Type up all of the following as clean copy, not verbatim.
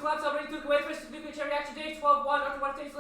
collapse already took away first nuclear chain reaction day 12-1 after one stage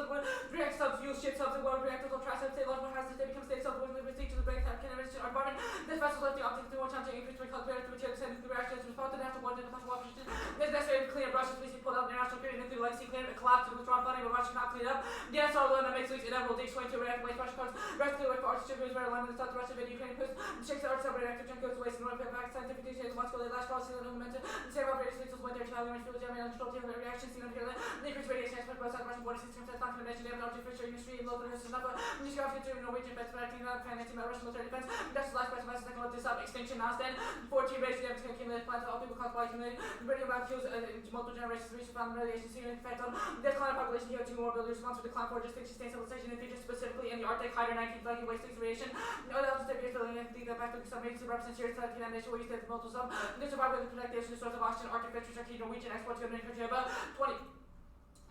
reactor subs fuel ship subs and one reactors will try to say large one has to become state subs when they to the break that can emission our environment. This vessel left the optics to more challenging increase to recall to material send nuclear reactions responded after one in the possible opposition. This necessary to clean up Russia's police pulled out international period nuclear legacy clean it collapsed and withdrawn funding but Russia not clean up. The SR alone that makes weeks inevitable day 22 reactor waste Russia comes rescue away for arts distributors where alignment with South Russia and Ukraine post the shakes the arts of reactor junk goes to waste and run back scientific details and what's going to last policy and momentum. The same operators leads went there to value and fuel jamming and control team reaction seen on here. The increased radiation aspect by South Russian border systems has not convention damage to fishery industry and local nurses not the geography to Norwegian defense protecting not planning Russian military defense. That's the last question last second look this up extinction now stand 14 radiation damage can accumulate plants all people caused by accumulating radio molecules multiple generations reach from radiation serious effect on the decline of population here to more ability response for decline for just sustain civilization in the future specifically in the Arctic hydro 19 lucky waste radiation. No that was the base building and lead that back to some radiation represents serious contamination where you stay the multiple sub. This survival and protectation source of oxygen Arctic ventures are key Norwegian exports to America 20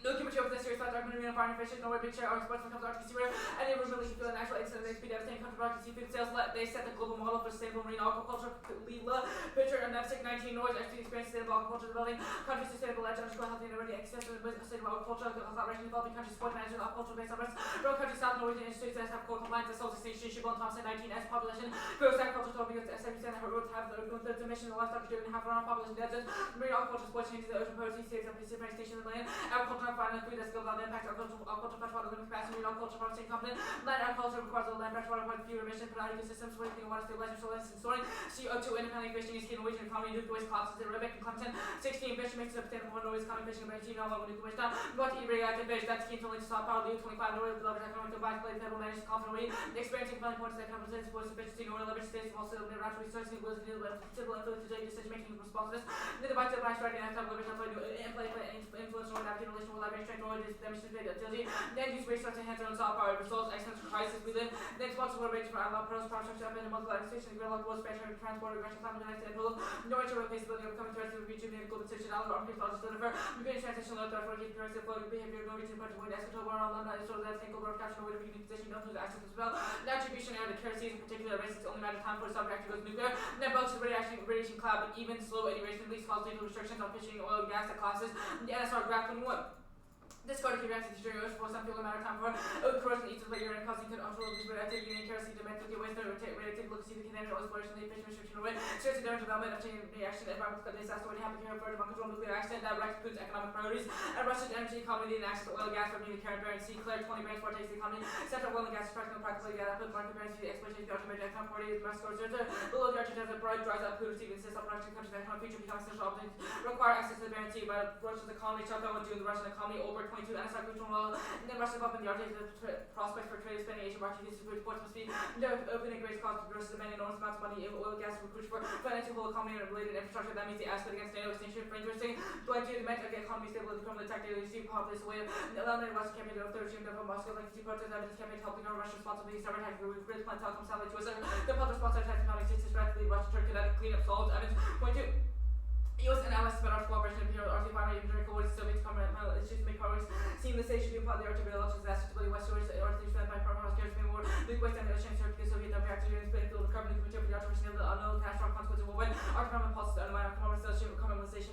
nuclear material for this series, fact, argument, environment, fishes, nowhere big share, our sports when it comes to Arctic seaweed, and they were really feel an actual incident they speed devastating country for Arctic seafood sales. They set the global model for sustainable marine aquaculture. Lila, picture and NEPSIC 19 North, actually experience sustainable aquaculture developing countries sustainable edge, underscore healthy and already access to sustainable aquaculture, collaboration developing countries support management aquaculture based on risk. Rural countries, South Norwegian industries that have core compliance, that sells extinction, ship on Thompson 19S population, gross agriculture total because SMC and have the mission of the livestock doing half around population dead. Marine aquaculture sports changes the ocean protein series of Pacific station in the land, agriculture and final food that's the impact of aquaculture freshwater living capacity, marine aquaculture processing component. Land agriculture requires a land freshwater with fewer emissions, providing ecosystems, wasting water, stabilizing soils, and storing CO2. Independent fishing is key Norwegian economy. Nuclear waste collapses in Rebecca and Clemson. 16 fishing makes it sustainable for Norway's economy. Fishing and no longer nuclear waste down. Going to eat radioactive fish. That's key to only to stop power. Leave 25 Norway with leverage economic device play federal managed confidently. Experiencing planning points that can present sports efficiency. Norway leverage states also natural resources and ability to civil influence to take decision making responsiveness. The device device striking and leverage influence or navigating relation with leverage strength Norway demonstrated agility. Then use resource to enhance our own soft power results, excellence crisis we live. Then sponsors were raised for outlaw pros, power structure up and multiple station, gridlock walls, spectrum, transport, regression, climate connected, and pull. Norwich replaceability of coming threats to rejuvenate global situation, all armed people just deliver. Ukraine transition low threat for keeping currency flow, behavior, Norwegian part of point, escrow, war, all London, so that think over capture Norway to unique position, don't lose access as well. The attribution area of the kerosene in particular race, it's only a matter of time before the subreactor goes nuclear. Then both the radiation cloud, but even slow radiation release causes legal restrictions on fishing, oil, gas, that classes. The NSR graph 21. This code reacts to during ocean for some people a matter of time for corrosion eats of urine causing could also release radioactive urine kerosene to methyl waste or radioactive look see the contaminant exploration the patient restriction away seriously damage development of chain reaction environmental disaster already happened here further control nuclear accident that wrecks foods economic priorities and Russia's energy economy and access to oil gas from the Caribbean Sea clear 20 branch for takes the economy central oil and gas practical practically gas put market branch the exploitation the ultimate economic party Mexico reserves below the Arctic desert bright dries up food receiving insist on production countries that economic future become essential objects require access to the Barents Sea but Russia's economy shut down doing the Russian economy over 22 NSR control and then Russia up in the Arctic prospects for trade spending Asian market use food ports must be opening great cost versus demanding enormous amounts of money in oil gas for cruise for financial whole economy and related infrastructure that means the aspect against NATO extinction for interesting to the metric the economy stability from the tech daily see populace away London West campaign of third June from Moscow like see protest evidence campaign helping our Russian responsibility cyber attack grid plant telecom satellite to us the public sponsor attack economic systems rapidly Russia Turkey kinetic cleanup solves evidence point two US and allies about our cooperation in the Arctic environment, even during cold Soviet combat issues make progress. Seamlessly should be applied the Arctic elections disaster to the West Shores, Arctic defended by farmhouse carriers being more nuclear waste and the ocean Turkey Soviet reactor units playing field of carbon nuclear material for the Arctic region of the unknown catastrophic consequences worldwide. Arctic environment pulses to undermine our commercialization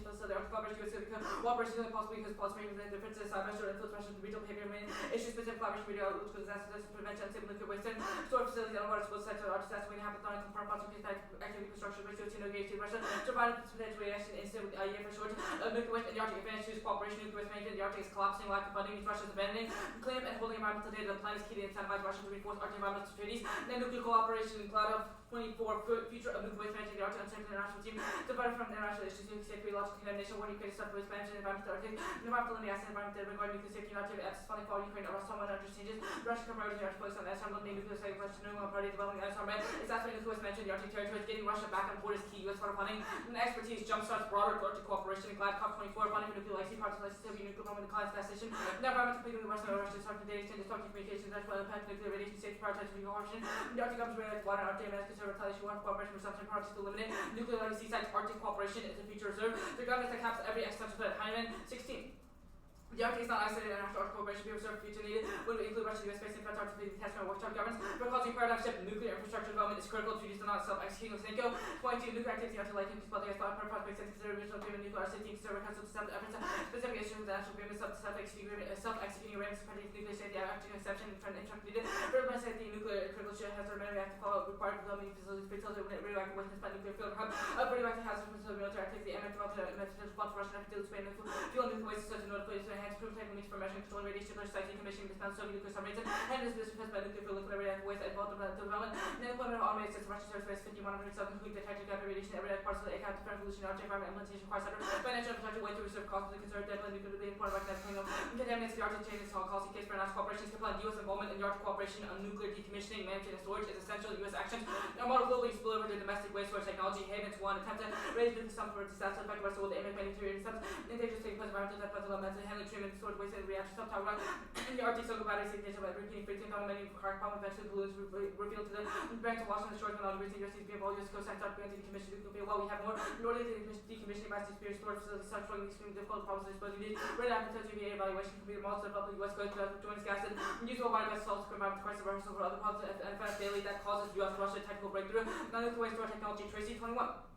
for the Arctic collaboration US cooperation is only possible because policy the differences side by side influence Russian regional behavior main issues specific collaboration media for disaster prevention and stable nuclear waste and storage facilities and water supposed sector Arctic disaster when it happens on confirmed parts of activity construction ratio to negate Russia to provide potential reaction instant for short nuclear waste and the Arctic advantage use cooperation nuclear waste management the Arctic is collapsing lack of funding means Russia's abandoning claim and holding environmental data the plan is key to incentivize Russia to reinforce Arctic environmental treaties then nuclear cooperation cloud of 24 future of nuclear waste management the Arctic uncertain international team divided from international issues nuclear safety logical contamination war nuclear stuff waste management environmental Arctic environmental and acid environmental regarding nuclear safety and Arctic access funding for Ukraine or someone under changes Russia priorities the Arctic focus on the SR limiting nuclear site question no one party developing SR men it's after nuclear waste management the Arctic territories getting Russia back on board is key US federal funding and expertise jumpstarts broader Arctic cooperation and glad COP24 funding for nuclear legacy parts of the Soviet nuclear bomb in the climate station the environmental completely the Western Russia Arctic data exchange Arctic communications that's what impact nuclear radiation safety prioritization nuclear cooperation the Arctic governments regulate water and Arctic MS conserve retaliation war cooperation resumption priorities to eliminate nuclear legacy sites Arctic cooperation is a future reserve the governments that caps every existential threat Hyman 16 The Arctic is not isolated and after cooperation be reserved for future need would include Russian US based defense artificial test and workshop governments. For causing paradigm shift, nuclear infrastructure development is critical to use the not self-executing with Kento. Point 2, nuclear activity until like increased public thought per makes sense consider original agreement nuclear safety consider council to set efforts specific issues with the actual agreement self-executing arrangements pertaining to nuclear safety acting exception for interpreted for safety nuclear critical shit has remained reactive follow-up required development facilities facilitate radioactive waste by nuclear field hub radioactive hazards from military activity and potential plot for Russian activity to expand fuel nuclear waste such as notified to enhance proof techniques for measuring control radiation nuclear site decommissioning dispense Soviet nuclear submarines and this business by nuclear fuel liquid radioactive waste and both development and deployment of automated systems Russian service 50 monitoring cell complete detected capture radiation every parts of the account different evolution object environment implementation requires separate financial infrastructure way to reserve costs to conserve deadline nuclear being important recognized contaminants the Arctic chain is all policy case for international cooperation is complying U.S. involvement in the Arctic cooperation on nuclear decommissioning management and storage is essential U.S. actions are model globally spill over to domestic waste storage technology havens one attempt to raise nuclear sum for disaster effect rest of the world aiming interior subs endangered taking place environmental death mental handling treatment storage waste and reaction subtower in the Arctic circle battery signature by repeating 15,000 many car problem eventually balloons revealed to the bank to Washington shores when all the recent USC's being all U.S. coast and start beginning to decommission nuclear while we have more northern decommissioning by experience storage facilities such struggling extremely difficult problems exposing need right after GFCA evaluation computer models developed the U.S. coast joins gas and use worldwide by salts to environment crisis reversal for other problems and fast daily that causes U.S. Russia technical breakthrough non-nuclear waste storage technology Tracy 21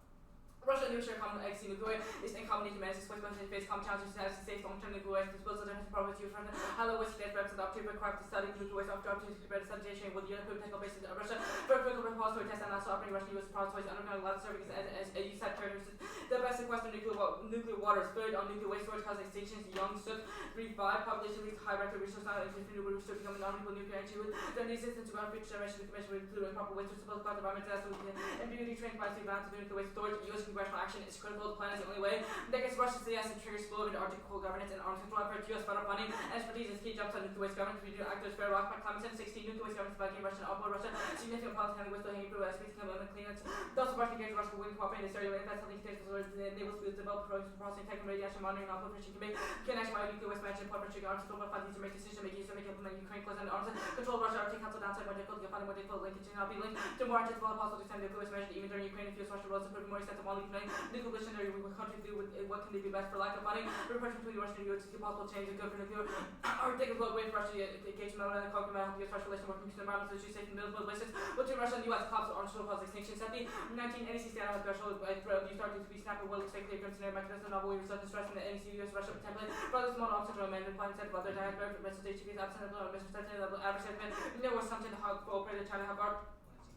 Russia and nuclear common XC nuclear is in common humanity space both face common challenges as safe long-term nuclear waste disposal different problems used from hello waste death reps and opportunity required to study nuclear waste after opportunity to spread sanitation with the European technical basis of Russia for critical repository test and also operating Russian U.S. repositories underground lab serving as you said characteristics the best sequester nuclear water is third on nuclear waste storage causing extinctions young soot 3-5 population leaks high reactor resource not increased renewable resource becoming non-renewable nuclear energy with the resistance to ground future generation decommission with including improper waste disposal cause environment disaster with ambiguity trained by the balance of nuclear waste storage U.S. congressional action is critical the plan is the only way that gets Russia's yes and triggers flow into Arctic coal governance and arms control effort U.S. federal funding and expertise is key jumps on nuclear waste governance we do actors fair rock by climate change 16 nuclear waste governance by Russian upload Russia significant policy handling with the hanging through space economic clearance thus Russia engaged Russia with cooperating in this area invest healthy states for the naval schools develop programs for processing tech and radiation monitoring and upload fishing connection by nuclear waste management point trigger arms control by funding to make decision making use of making implement Ukraine close under arms control Russia Arctic council downside more difficult to get funding more difficult linkage and not be linked to more active while possible to extend nuclear waste management even during Ukraine and fuels Russia roads improving more extensive while leaving nuclear missionary country do with what can they do best for lack of funding repression between the Russian and US possible change and good for nuclear Arctic is what way for Russia engagement metal and concrete metal US Russia relation working to the environmental issues safe and middle basis between Russia and the US cops arms will cause extinction 70 19 NEC stand on the threshold threat you start to be snapped will expect clear consider mechanism novel we result in stress in the NEC US Russia template brothers model officer amendment plan set of other diagram message HP's absent of misperception level average segment no assumption to how cooperative China have art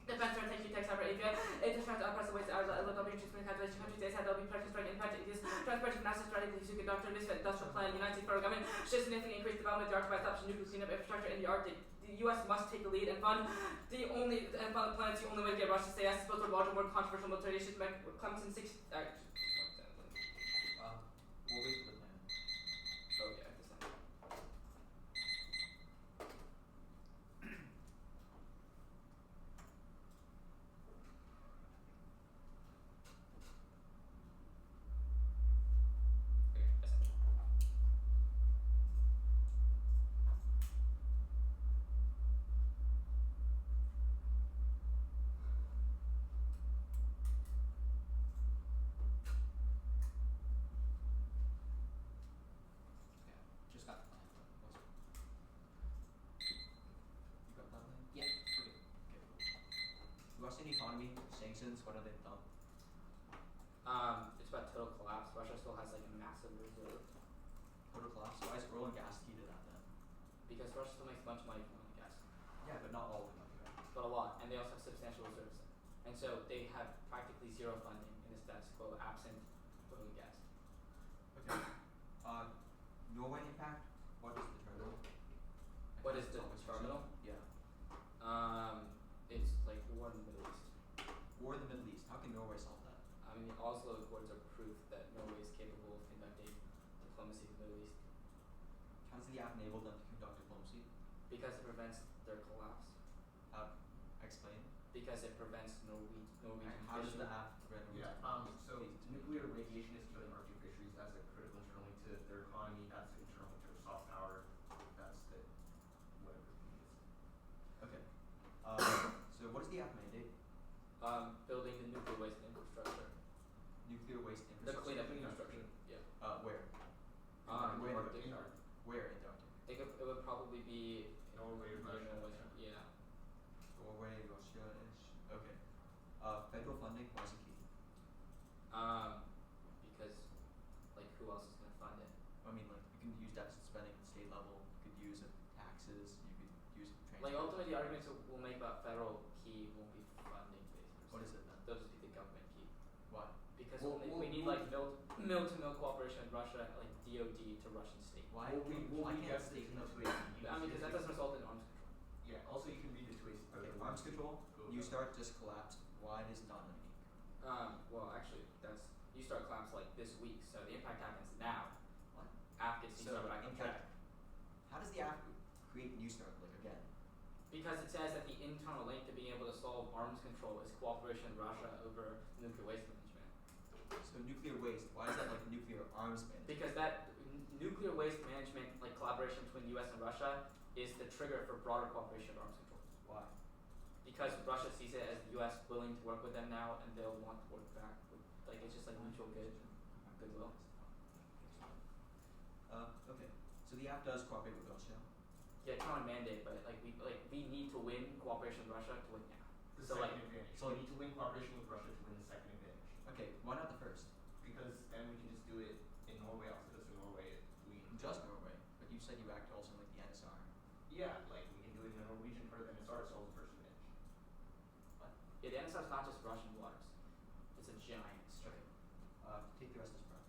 defense or thank you text over API it is trying to oppress the waste hours a little bit treatment calculation countries days had be practice strike impact it is transportation NASA strategy to conduct this industrial plan United States federal government should significantly increase development of the Arctic by establishing nuclear cleanup infrastructure in the Arctic the US must take the lead and fund the only and fund the planet's the only way to get Russia to say yes supposed to larger more controversial military issues make Clemson 6 we'll wait for the plan. oh yeah this time Just got the plan. You got that plan? Yeah, we're good. Okay, cool. Russian economy, sanctions, what are they done? it's about total collapse Russia still has like a massive reserve Total collapse. Why is oil and gas key to that then? because Russia still makes a bunch of money from oil and gas Yeah, but not all of them, right? but a lot and they also have substantial reserves and so they have practically zero funding in the status quo absent oil and gas Okay. Norway impact? What is the terminal? What is the terminal? Yeah. It's like war in the Middle East. War in the Middle East. How can Norway solve that? I mean, the Oslo Accords are proof that Norway is capable of conducting diplomacy in the Middle East How does the app enable them to conduct diplomacy? because it prevents their collapse. Explain. Because it prevents Norwegian How does fishing. the app prevent Yeah, Norwegian so nuclear radiation is killing Arctic fisheries. That's critical internally to their economy. That's internal to their soft power. That's the whatever it is. Okay. So what is the app mandate? Building the nuclear waste infrastructure. Nuclear waste The infrastructure. cleanup infrastructure. Yeah. Where? Where Where? Arctic. probably be Norway, Russia. Yeah. Norway, Russia-ish. Okay. Federal funding, why is it key? Because like who else is gonna fund it? I mean, like, you can use deficit spending at the state level, you could use it taxes, you could use transport. Like ultimately, the arguments we'll make about federal key won't be funding based. What is it then? They'll just be the government key. Why? Because Well, we need like mill-to-mill cooperation with Russia, like DoD to Russian state. Why? We'll Why read can't deficit state in the have two ways. You I mean, because that can- doesn't result in arms control. Yeah. Also, you can read the two ways. Okay, arms control, Go New ahead. Start just collapsed. Why is not unique? Well, actually, that's you start clamps like this week, so the impact happens now. What? After you start back on track. How does the app create New Start, like, again? Because it says that the internal link to being able to solve arms control is cooperation with Russia over nuclear waste management. So nuclear waste, why is that like nuclear arms management? Because that nuclear waste management, like collaboration between the U.S. and Russia, is the trigger for broader cooperation of arms controls. Why? Because Russia sees it as the U.S. willing to work with them now, and they'll want to work back with, like, it's just like mutual goodwill. Okay. So the app does cooperate with Russia. Yeah, it's not a mandate, but like we need to win cooperation with Russia to win now. The So, second like- advantage. so we need to win cooperation with Russia to win the second advantage. Okay, why not the first? Because then we can just do it in Norway also, because in Norway we Just Norway. But you said you act also in like the NSR. yeah, like we can do it in the Norwegian part of the NSR, solve the first advantage. Yeah, the NSR is not just Russian waters. It's a giant strait. Take the rest of this part.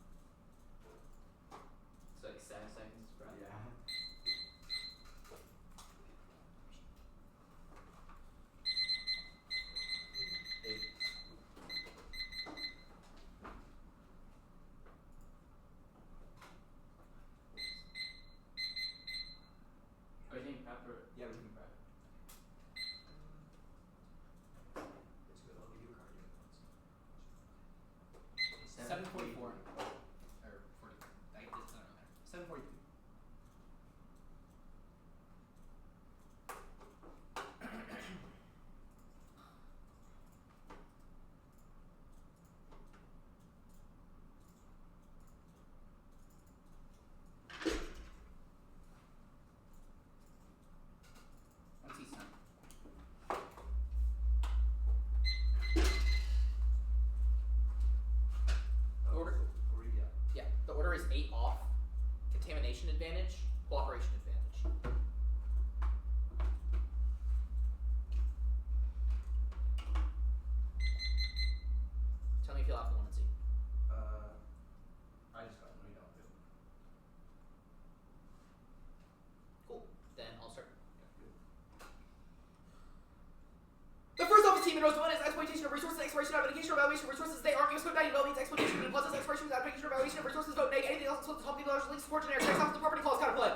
It's like 7 seconds spread. Yeah. Hey. Are you thinking pepper? Yeah, we can prep. It's good. I'll give you a card. You have once. 7:44. Or 40. I it doesn't matter. 7:42. Once he's done. Order. Yeah, the order is 8 off, contamination advantage, cooperation advantage. Tell me if you'll have one and see. I just got let me know. Cool. Then I'll start. Yeah, good. The first office team in Rose 1 is exploitation of resources, exploration of allocation of evaluation of resources. They aren't US code 90 means exploitation and pluses, exploration of allocation of evaluation of resources, vote neg, anything else that's top people largely support generic text off the property clause counterplay.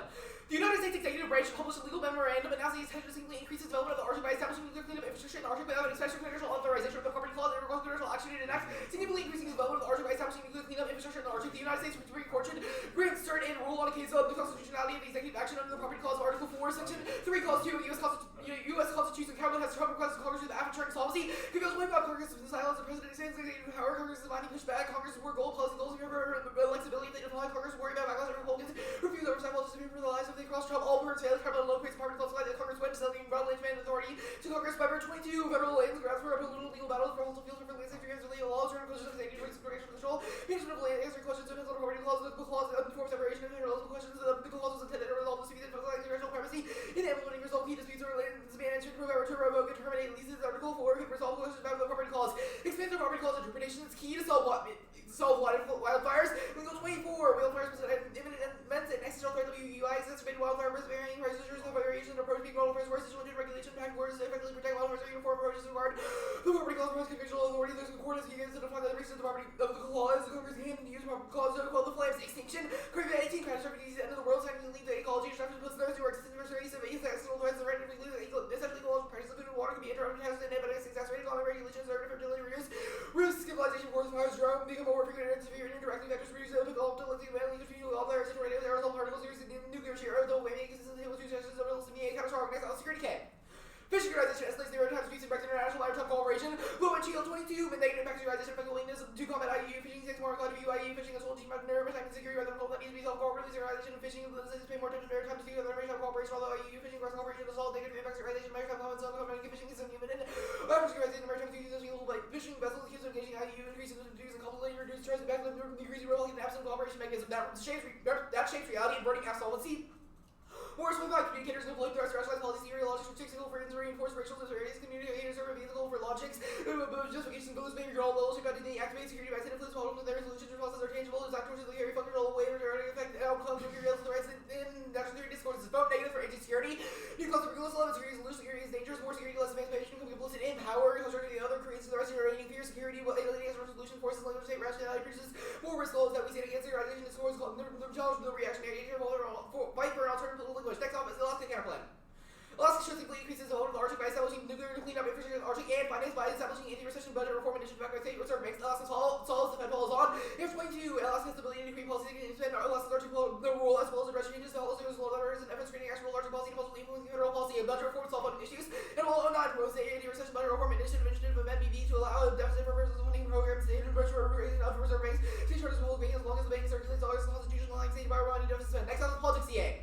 The United States Executive Branch published a legal memorandum announcing its intention to significantly increase its development of the RG by establishing nuclear cleanup infrastructure in the RG without an expression of congressional authorization of the property clause and requires congressional action to enact, significantly increasing its development of the RG by establishing nuclear cleanup infrastructure in the RG. The United States Supreme Court should grant cert and rule on a case of the constitutionality of the executive action under the property clause of Article 4, Section 3, Clause 2 of the U.S. Constitution. Cabinet has Trump requested Congress with after insolvency. Prevails waive out Congress in the silence. The president extends executive power. Congress is minding pushback. Congress is more goal policy goals in favor of electability. If they defy Congress, worry about backlash of Republicans. Refuse oversight policies to for the lives of the cross Trump. All parts fail. Capital low creates property clause that Congress went to selling broad land management authority to Congress. February 22. Federal lands grounds for a legal battle for also fields for land safety and legal laws. Turn questions of safety, rights, control. Management of land. Answering questions of the property clause. The clause before separation of federal questions. The clause was intended to resolve disputes and federal original primacy. In implementing resolve key disputes or land management. To revoke and terminate leases. Article 4 can resolve questions about the property clause. Expands the property clause interpretation is key to solve wildfires. Legal 24. Wildfires present imminent immense and existential threat to UI. Exacerbated wildfire risk varying prices. The variation of approach being wildfires. Where situated regulation impact borders to effectively protect wildfires. Uniform approaches required. The property clause provides conventional authority. There's a court as against to define the reason of the property of the clause. The Congress can use property clause to quell the flames extinction. COVID-19 catastrophic disease. End of the world. Signing to lead to ecology destruction. Puts those who are existing adversaries of accidental threats. The right to essentially ecological practices of food and water can be interrupted. Has been but exacerbated climate regulations. Are fertility reduce. Risk civilization forest fires drought. Become more frequent and severe and indirectly vectors reduce. Develop to let's man leaders between all players. Generated aerosol particles. Using nuclear shear. Though waving existence of the two sections of the catastrophic national security K. Fishing organization escalates 0 times speeds in international maritime cooperation. Low and shield 22. But negative impact organization effective willingness to combat IU fishing 6 more out of UIE fishing as well, team out maritime security rather than that needs to be self-cooperation, organization of fishing, businesses pay more attention to maritime security than maritime cooperation, although EU fishing cross cooperation is all negative impacts organization, maritime law and self-governing fishing is human and organization maritime security is useful by fishing vessels accused of engaging EU increasing the duties and completely reduce trust back to decreasing role in the absent cooperation mechanism that shapes reality and burning absolvency. More smooth like communicators and employee threats, rationalized policy, theory, logics, critical friends, reinforce racial disparities, communicators are vehicle for logics, justification, goals, behavior, all levels, about the activate security by influence models, their solutions, responses are tangible, is actors, the very functional way, affect outcomes, reveals the rights in natural theory discourses, vote negative for anti-security, new class of regardless level, security is loose, security is dangerous, more security, less emancipation, can be implicit in power, culture the other, creates the rest of your rating, fear, security, what alien as resolution, forces, language, state, rationality, produces more risk goals that we stand against, organization, discourse, the challenge, the reactionary, fight for an alternative language, next off is the Alaska counterplan. Alaska strategically increases the hold of the Arctic by establishing nuclear to clean up infrastructure in the Arctic and finance by establishing anti-recession budget reform initiative backed by state reserve makes Alaska solves the Fed follows on. Here's 22. Alaska's ability to create policy to expand Alaska's Arctic the rule as well as address changes to policy as well as efforts creating actual Arctic policy to possibly influence federal policy and budget reform solve funding issues. And will not promote the anti-recession budget reform initiative of MBB to allow deficit purposes of funding programs state and pressure raising of reserve banks. State charters will be as long as the bank circulates dollars constitutional like state by running deficit spend. Next on the politics CA.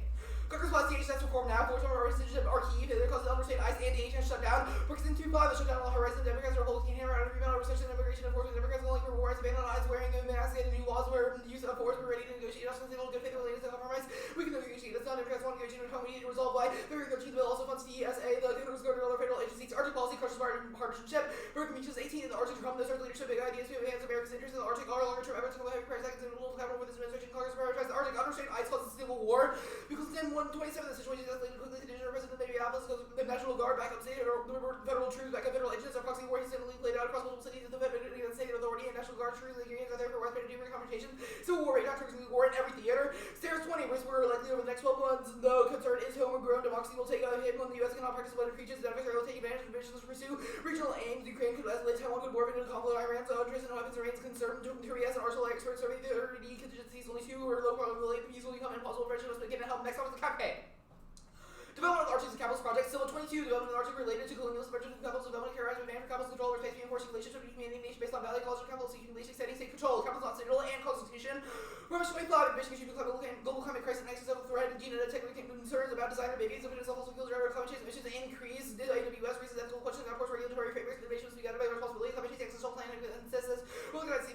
Congress passed the HSS reform now. Force over our citizenship are key. Failure causes understate ICE and DHS shutdown. Brexit 2.5 the shutdown on the horizon. Democrats are holding hammer out of rebound over recession and immigration enforcement. Democrats calling for wars, ban on eyes wearing a mask, and new laws where the use of force. We're ready to negotiate. Also, single good faith related to compromise. We can negotiate. It's not Democrats want to negotiate. We need to resolve by February 13th. Bill also funds TSA, the Congress go to other federal agencies. Arctic policy crushes partnership. American reaches 18 in the Arctic Trump. There's leadership. Big ideas to advance America's interests in the Arctic. Our longer term efforts to heavy price seconds in the global capital with this administration. Congress prioritize the Arctic. Understate ICE causes civil war because in 127 the situation escalated quickly. The division of President Minneapolis goes the National Guard back up state or federal troops back up federal agents. Our proxy war instantly played out across multiple cities. The federal state authority and National Guard troops are there for West Virginia confrontation. Civil war, radar troops, war in every theater. Stairs 20, risks were likely over the next 12 months. The concern is homegrown democracy will take a hit when the U.S. cannot practice what it preaches. The adversary will take advantage of ambitions to pursue regional aims. Ukraine could escalate. Taiwan could morph into a conflict. Iran's interest in weapons remains concerned. Korea's and arsenal experts survey the contingencies. Only two or low probability peace will become impossible. Friendship must begin to help. Next off is the campaign. Development of the Arctic and Capitals Project. Civil 22. Development of the Arctic related to colonialism, purchase of capitals, development, characterized by man for capitals control over space, reinforcing relationship between man and nation based on value, culture, capital, seeking relation, setting state control, capitals on state role, and constitution. Remission of cloud, ambition, issue, global climate crisis, nexus of threat, and gene and technical concerns about design of babies, limited fossil fuels, driver, climate change emissions, increase, the AWS raises ethical questions, and of course, regulatory frameworks, innovations to be guided by responsibility, climate change, existential plan, and consensus. We're looking at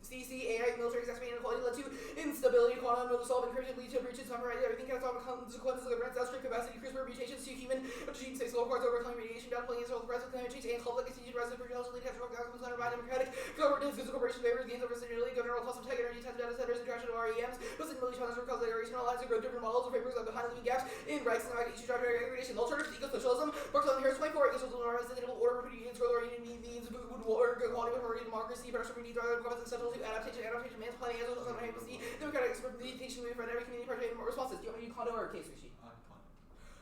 CCAI, military exacerbating inequality led to instability, quantum, no solve, encryption, lead to breaches, summarize everything, catastrophic consequences, governance, outstream capacity, CRISPR mutations to human, gene space, low parts, overcoming radiation, downplaying Israel, the rest of climate change, and conflict, continued rise of fertility, catastrophic outcomes, undermined democratic, collaborative, physical corporation favors, gains over stability, governmental cost of tech, energy, time data centers, interaction of REMs, building really challenges for consideration, alliance, and growth different models of papers of behind living gaps in rights and issues, drive aggregation, alternatives to eco-socialism, works on here's 24, eco-social norms, sustainable order, reproducing growth, oriented needs, food, water, good quality, majority, democracy, production, needs, rather than governments, essential to adaptation, man's planning, as well as democratic experimentation, moving for every community, project, and more responses. Do you want me to do Kento or case, Rishi?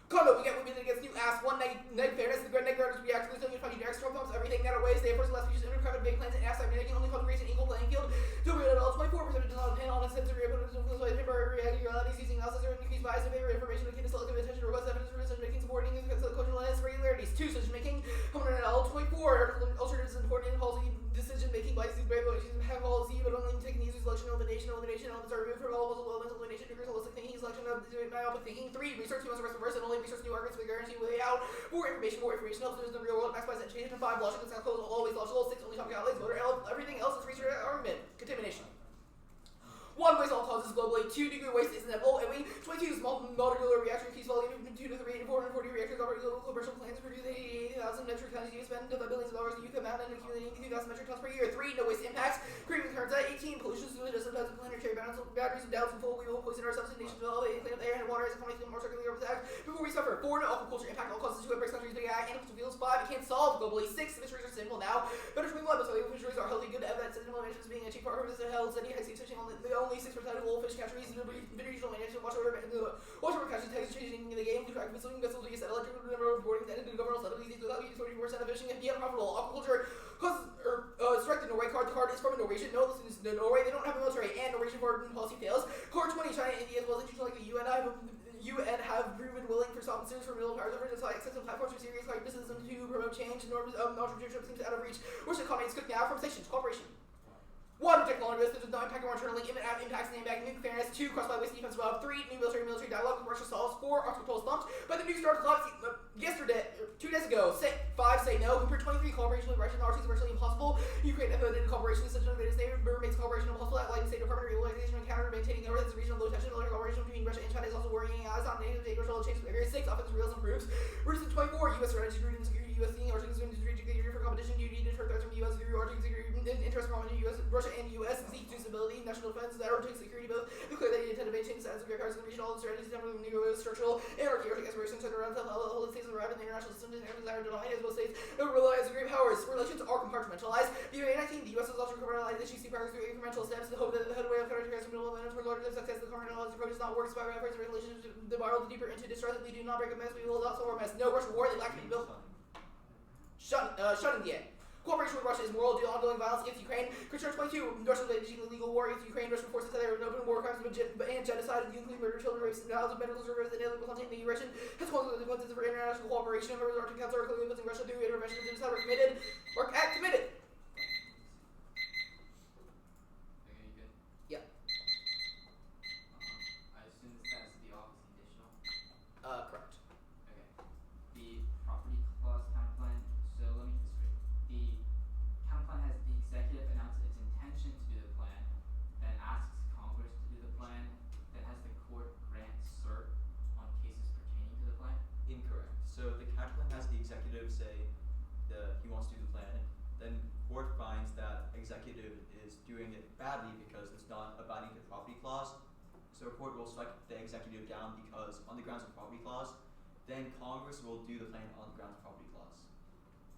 Kento, we get women against new ass, one neg fairness, the neg guarders react to the new funny direct storm pumps, everything that aways, they force less features, intercovered big plans, and ass making only cultivates an equal playing field. Do we at all 24% of panel on a sensory input of influence by temporary realities using analysis or increased bias in favor of information akin to selective attention, robust evidence for decision making, supporting cultural irregularities. 2. Decision making, component at all 24, alternatives important in policy decision making by these brave issues have policy, but only taking easy selection, elimination elements are removed from all possible elements, elimination, triggers, holistic thinking, selection of myopic thinking. 3. Research who wants to rest reverse and only research new arguments with guarantee way out. More information helps us in the real world, maximize that change. And 5. Logic and sound close, always logical. 6. Only topic outlays, voter, everything else is research argument. Contamination. 1. Waste all causes globally. 2. Nuclear waste is inevitable. And 22. Small molecular reaction keeps volume from 2 to 3 and 440 reactors over global commercial plants produce 80,000 metric tons. You spend billions of dollars. You come out and accumulating 2,000 metric tons per year. 3. No waste impacts. Creating returns. 18. Pollution is just sometimes planetary boundaries of doubts and full. We will poison ourselves in nations develop and clean up air and water as a company more circularly over the act before we suffer. 4. No aquaculture impact all causes to embrace countries big ag and fuels. 5. It can't solve globally. 6. Fisheries are sustainable now. Better swimming levels. Fisheries are healthy. Good evidence. Sustainable management is being a cheap part of the health. Steady high sea fishing. The only 6% of all fish catcheries and regional management watch over catches tags changing in the game to track swimming vessels to get electric number of boarding and governmental settlements without using 24% of fishing and be unprofitable. Aquaculture causes strike the Norway card. The card is from Norwegian. No, listen, this is Norway. They don't have a military and Norwegian foreign policy fails. Core 20, China, India, as well as institutions like the UN have proven willing for sovereign service for middle powers over to supply access to platforms for serious like business to promote change. Norms, non-traditional seems out of reach. Where's the economy? It's good now from stations. Cooperation. 1. Protect colonial business with no impact on internally, impacts and impact, nuclear fairness. 2. Cross-by waste defense above. 3. New military dialogue with Russia solves. 4. Arms control stumped by the new start collapse yesterday, 2 days ago. 5. Say no. Compared 23. Cooperation with Russia and RT is virtually impossible. Ukraine implemented cooperation with such an invaded state, makes cooperation impossible. Outlining State Department realization and counter maintaining over this region of low tension military cooperation between Russia and China is also worrying. Eyes on native state control changes behavior. 6. Offensive reels improves. Versus 24. U.S. strategy security and security. U.S. thing. Arctic strategic security for competition. Duty to deter threats from U.S. through Arctic security. Interest from U.S. Russia and U.S. seek to stability, national defense, Arctic security. Both declare that they intend to maintain the status of their powers in the region. All the strategies temporary new structural anarchy. Arctic aspirations center around all the states arrive in the international system and desire to deny as both states realize great powers. Relations are compartmentalized. BOA 19. The U.S. has also compartmentalized the GC powers through incremental steps. The hope that the headway of counterterrorism will momentum toward larger success. The compartmentalized approach is not works by efforts and relations to spiral deeper into distrust. If we do not break a mess, we will not solve our mess. No Russian war. They lack to be built. Shutting the end. Cooperation with Russia is moral due to ongoing violence against Ukraine. Christian 22. Russia waging illegal war against Ukraine. Russian forces have open war crimes and genocide, including murder, children, rapes, and thousands of medical servers, and illegal content. The aggression has consequences for international cooperation. Members of the Arctic Council are clearly implementing Russia through intervention and genocide. We're committed. We're committed. Okay, you good? Yeah. I assume the status of the office conditional. Correct. Okay. The property clause counterplan. So let me get this straight. The counterplan has the executive announce its intention to do the plan, then asks Congress to do the plan, then has the court grant cert on cases pertaining to the plan. Incorrect. So the counterplan has the executive say he wants to do the plan, then court finds that executive is doing it badly because it's not abiding the property clause. So court will strike the executive down because on the grounds of property clause, then Congress will do the plan on the grounds of property clause.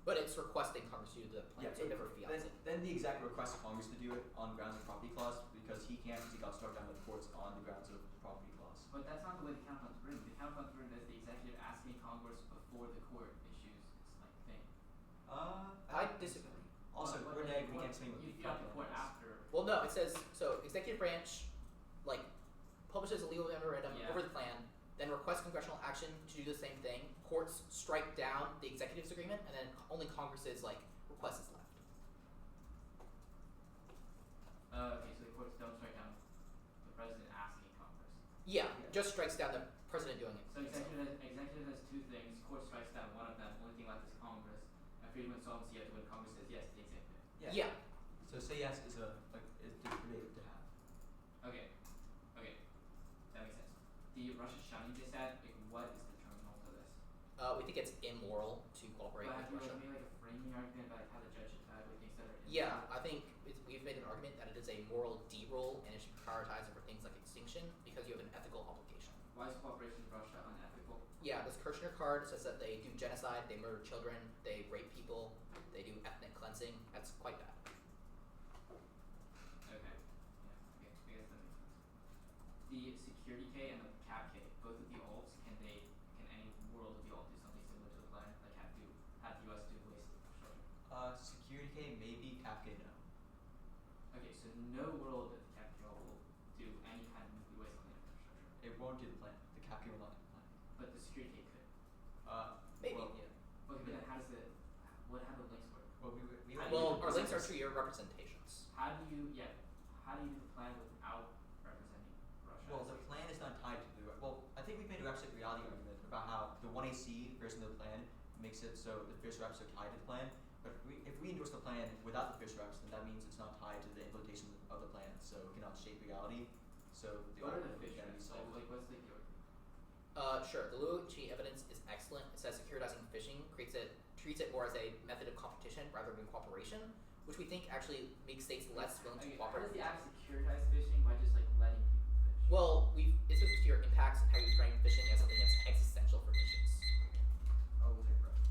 But it's requesting Congress to do the plan, so it never then, fiats it. then the executive requests Congress to do it on grounds of property clause because he can't because he got struck down by the courts on the grounds of property clause. But that's not the way the counterplan's written. The counterplan's written as the executive asking Congress before the court issues its like thing. I disagree. Also, But we're the neg, we court- can't explain what you the got the counterplan court is. after. Well, no, it says so. Executive branch, like, publishes a legal memorandum Yeah. over the plan, then requests congressional action to do the same thing. Courts strike down the executive's agreement, and then only Congress's request is left. Okay, so the courts don't strike down the president asking Congress. Yeah, Yeah. just strikes down the president doing it. So executive has two things. Court strikes down one of them. Only thing left is Congress. And freedom and sovereignty has when Congress says yes to the executive. Yeah. So say yes is debated to have. Okay. Okay. That makes sense. The Russia shunning they said, like, what is the terminal to this? We think it's immoral to cooperate But have with you Russia. made like a framing argument about how the judge should evaluate things that are in Yeah, I think we've made an argument that it is a moral D-role and it should be prioritized over things like extinction because you have an ethical obligation. Why is cooperation with Russia unethical? Yeah, this Kirchner card says that they do genocide, they murder children, they rape people, they do ethnic cleansing. That's quite bad. Okay. Yeah. Okay. I guess that makes sense. The security K and the cap K, both of the alts, can any world of the alt do something similar to the plan? Like have the US do waste infrastructure? Security K maybe, cap K no. Okay, so no world of the cap K will do any kind of nuclear waste clean infrastructure. It won't do the plan. The cap K will not do the plan. But the security K could. Maybe. Well, yeah. Okay, but then how do the links work? Well, How do Well, you our links are present to your representations. How do you do the plan without representing Russia? Well, the plan is not tied to the. Well, I think we've made a absolute reality argument about how the 1AC version of the plan makes it so the fierce reps are tied to the plan. But if we endorse the plan without the fierce reps, then that means it's not tied to the implementation of the plan, so it cannot shape reality. So the What are the argument fish can be reps? solved. Like what's the argument? Sure. The Luo-Chi evidence is excellent. It says securitizing fishing treats it more as a method of competition rather than cooperation, which we think actually makes states less willing to Okay, how cooperate. does the app securitize fishing by just like letting people fish? Well, it's just to your impacts and how you frame fishing as something that's existential for nations. Oh, we'll take Russia.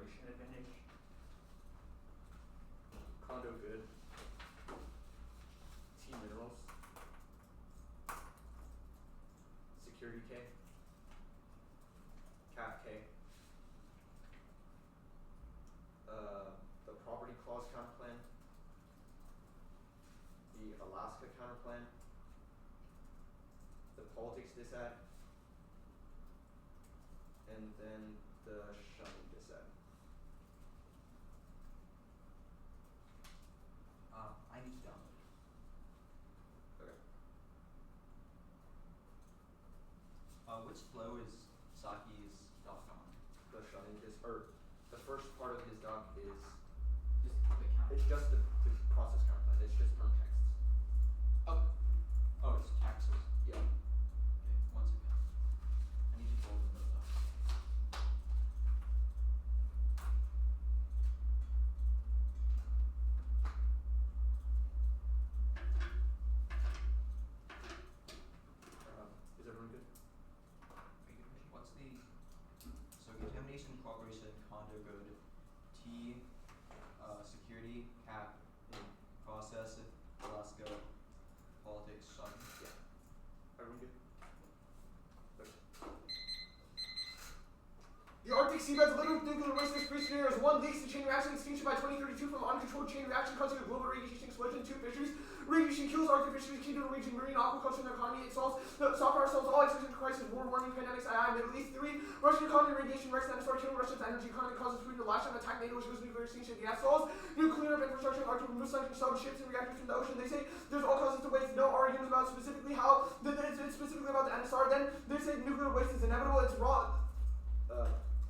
collaboration advantage. Condo good. T minerals. Security K. Cap K. The property clause counterplan. The Alaska counterplan. The politics dissad. And then the shunning dissad. I need to download it. Okay. Which flow is Saki's doc on? The shunning or the first part of his doc is Just the count. it's just the process counterplan. It's just perm texts. Oh, it's taxes. Yeah. Okay, one second. I need to pull the notes up. Is everyone good? What's the so contamination, cooperation, condo good, T, security, cap, process, Alaska, politics, shun. Yeah. Everyone good? Okay. The Arctic seabed's little nuclear waste is three scenarios. 1. Leaks to chain reaction extinction by 2032 from uncontrolled chain reaction causing a global radiation explosion. 2. Fisheries. Radiation kills Arctic fisheries, key to Norwegian marine aquaculture and economy. It solves soft power solves all extinction crises, war, warming, pandemics, II, Middle East. 3. Russian economy, radiation wrecks and start killing Russia's energy economy, causes Putin to lash out and attack NATO, which goes nuclear extinction. The F solves new cleanup infrastructure in Arctic, remove sanctions, sub ships and reactors from the ocean. They say there's all causes to waste, no arguments about specifically how, it's specifically about the NSR. Then they say nuclear waste is inevitable, it's raw.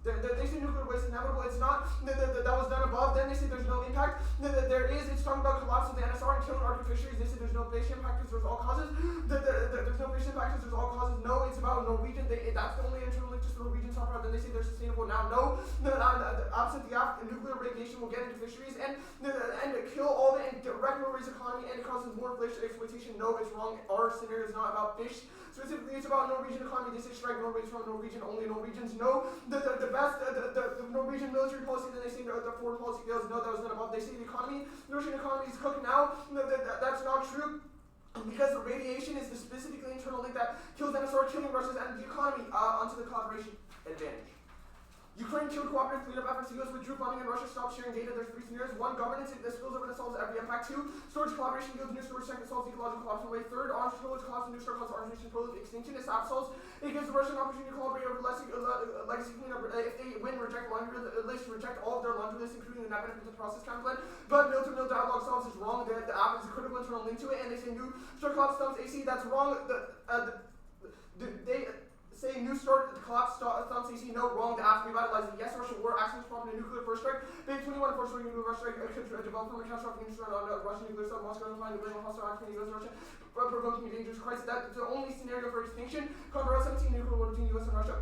They say nuclear waste is inevitable, it's not. That was done above. Then they say there's no impact. There is, it's talking about collapse of the NSR and killing Arctic fisheries. They say there's no fish impact because there's all causes. There's no fish impact because there's all causes. No, it's about Norwegian. That's the only internal link, just the Norwegian software. Then they say they're sustainable now. No, absent the nuclear radiation will get into fisheries and kill all the direct Norway's economy and it causes more inflation exploitation. No, it's wrong. Our scenario is not about fish. Specifically, it's about Norwegian economy. They say strike Norway's from Norwegian, only Norwegians. No, the Norwegian military policy, then they say the foreign policy fails. No, that was not above. They say the economy, Norwegian economy is cooking now. That's not true. Because the radiation is the specifically internal link that kills NSR, killing Russia's energy economy onto the collaboration advantage. Ukraine killed cooperative cleanup efforts. The US withdrew funding and Russia stopped sharing data. There's 3 scenarios. 1. Governance, it spills over that solves every impact. 2. Storage collaboration yields new storage tank that solves ecological collapse in a way. 3. Arms storage collapse and new storage causes arms nation total extinction. It solves. It gives the Russian an opportunity to collaborate over legacy cleanup. If they win, reject laundry list, reject all of their laundry lists, including the net benefits of process counterplan. But mill-to-mill dialogue solves is wrong. The app is a critical internal link to it, and they say new storage collapse stumps AC. That's wrong. They say new start collapse thumbs AC, no, wrong, the app revitalizing. Yes, Russia war, accidents problem, a nuclear first strike. Big 21 force nuclear first strike could develop from a catastrophic incident on Russian nuclear sub, Moscow notifying the original hostile act between the US and Russia, provoking a dangerous crisis. That's the only scenario for extinction. Conquer 17 nuclear war between US and Russia.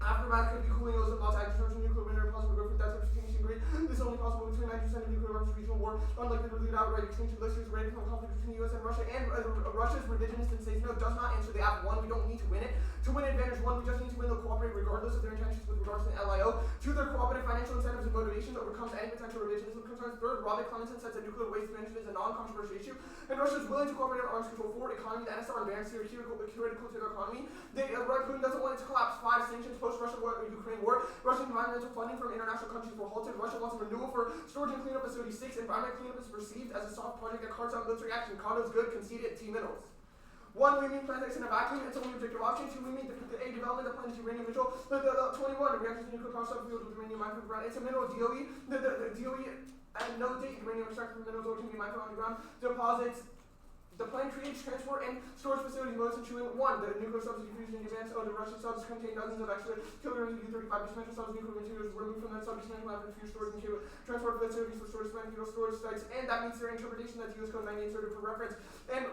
Aftermath could be cooling ozone loss, agriculture, nuclear winter, possible growth for deaths of extinction grade. This is only possible between 90% of nuclear weapons regional war. Unlikely to lead outright extinction. Listeners ready from conflict between the US and Russia. And Russia's revisionist and says no, does not answer the app. 1, we don't need to win it. To win advantage 1, we just need to win. They'll cooperate regardless of their intentions with regards to the LIO. 2, their cooperative financial incentives and motivation that overcomes any potential revisionism concerns. 3, Robert Clemenson says that nuclear waste management is a non-controversial issue. And Russia is willing to cooperate on arms control. 4, economy, the NSR and barons are critical to their economy. Putin doesn't want it to collapse. 5, sanctions post-Russia war, Ukraine war. Russian environmental funding from international countries were halted. Russia wants a renewal for storage and cleanup facility. 6, environment cleanup is perceived as a soft project that cards out military action. Condo's good, conceded, T minerals. 1, we mean planets in a vacuum, it's only objective option. 2, we mean the A development that plans uranium neutral. 21, reactors to nuclear power subfield with uranium mine from the ground. It's a mineral DOE. The DOE at no date, uranium extracted from minerals or can be mined from underground deposits. The plan creates transport and storage facilities modes in Chile. 1, the nuclear subsidy fusion in advance. The Russian subs contain dozens of extra killer U-35 dismantled subs nuclear materials removed from that sub dismantled lab and fused storage and transport facilities for storage dismantled storage sites. And that means their interpretation that US Code 98 inserted for reference. And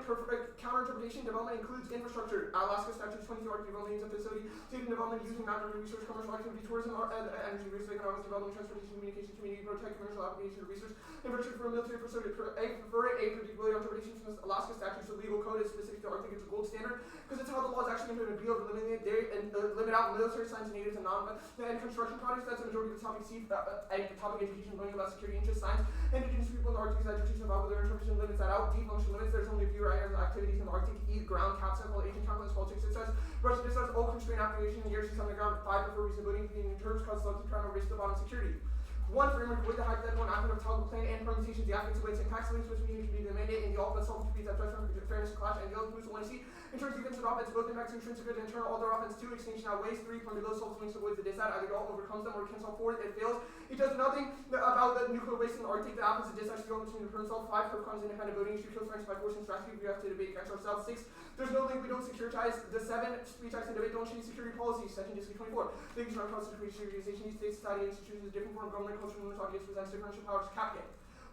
counter-interpretation development includes infrastructure. Alaska Statute 22 Arctic development needs a facility. State development using mountain research, commercial activity, tourism, energy research, economics development, transportation, communication, community, protect commercial application of research, infrastructure for a military facility. A predictability interpretation from Alaska statutes or legal code is specific to Arctic. It's a gold standard because it's how the law is actually going to be able to limit out military science, natives, and and construction projects. That's the majority of the topic C, topic education, learning about security, interest, science, indigenous people in the Arctic, education about whether interpretation limits that out. D, function limits. There's only a few areas of activities in the Arctic. E, ground, cap cycle, Asian calculus, politics, it says. Russia discuss all constraint application in years 6 on the ground. 5, before reasonability in terms, cause selective crime or risk to bottom security. 1, framework with the hypothetical and affirmative toggle plan and permutations, the affects weights impacts links between the mandate and the ultimate solvent defeats that threats fairness clash and the other boost 1C. In terms of defensive offense, both impacts intrinsic good and internal, all their offense 2, extinction outweighs 3, from below solves links avoids the disad, either all overcomes them or cancel 4, it fails. It does nothing about the nuclear waste in the Arctic, the opposite disad, the between the current self. 5, becomes independent voting issue, kills friends by forcing strategy, we have to debate against ourselves. 6, there's no link, we don't securitize. The 7, speech acts and debate don't change security policies. Section District 24. Thinking around constitutional organization, state, society, institutions, different form of government, culture, movements, audience, presents differential powers, captain.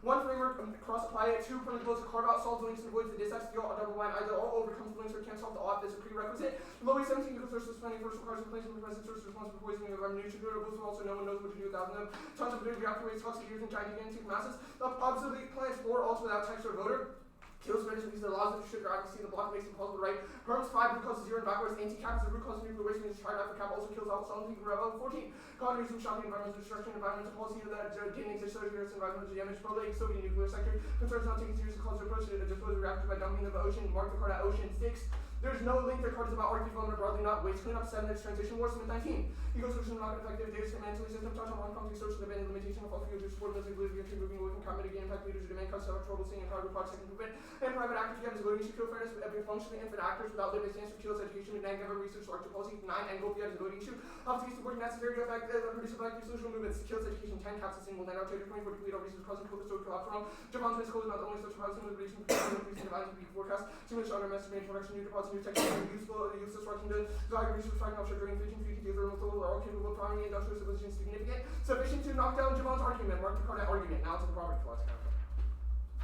1, framework, cross apply it. 2, principles, carve out, solve the links and avoids the disad, the double line, either all overcomes the links or can't solve the off as a prerequisite. Low 17, because sources planning, first requires replacement of present source responsible for poisoning of our nutrient variables, also no one knows what to do without them. Tons of food, reactor waste, toxic years, and gigantic masses of obsolete plants, or also without text or voter. Kills spreaders because the laws of sugar accuracy in the block makes it impossible to write. Harms 5, root cause 0 and backwards. Anti-cap is the root cause of nuclear waste means tried after cap also kills out something rebel. 14. Economies from shopping, environmental destruction, environmental policy that didn't exist so here environmental damage. Public Soviet nuclear sector concerns not taking seriously calls approach to dispose of reactors by dumping them in the ocean. Mark the card at ocean. 6. There's no link. Their card is about Arctic development broadly, not waste cleanup. 7. There's transition war. Smith 19. Ecosystem not effective. Data mentally system touch on one conflict social dependent limitation of fossil fuels to support military ability moving away from carbon mitigating impact leaders who demand cuts trouble seeing and power project improvement and private actors together as voting issue. Kill fairness with every functionally infinite actors without limit stands for kills education and never research Arctic policy. 9. And go as a voting issue. Obfuscate supporting necessary to affect produce effective social movements. Kills education. 10. Caps a single land out trader 24 complete all research causing focus to collateral. Japan's miss code is not the only social housing liberation increasing dividing to be forecast. Too much under master main production new deposits new technology useless working to dog research tracking offshore during fishing future thermal total are all capable of primary industrial civilization significant sufficient to knock down Japan's argument. Mark the card at argument. Now to the property clause.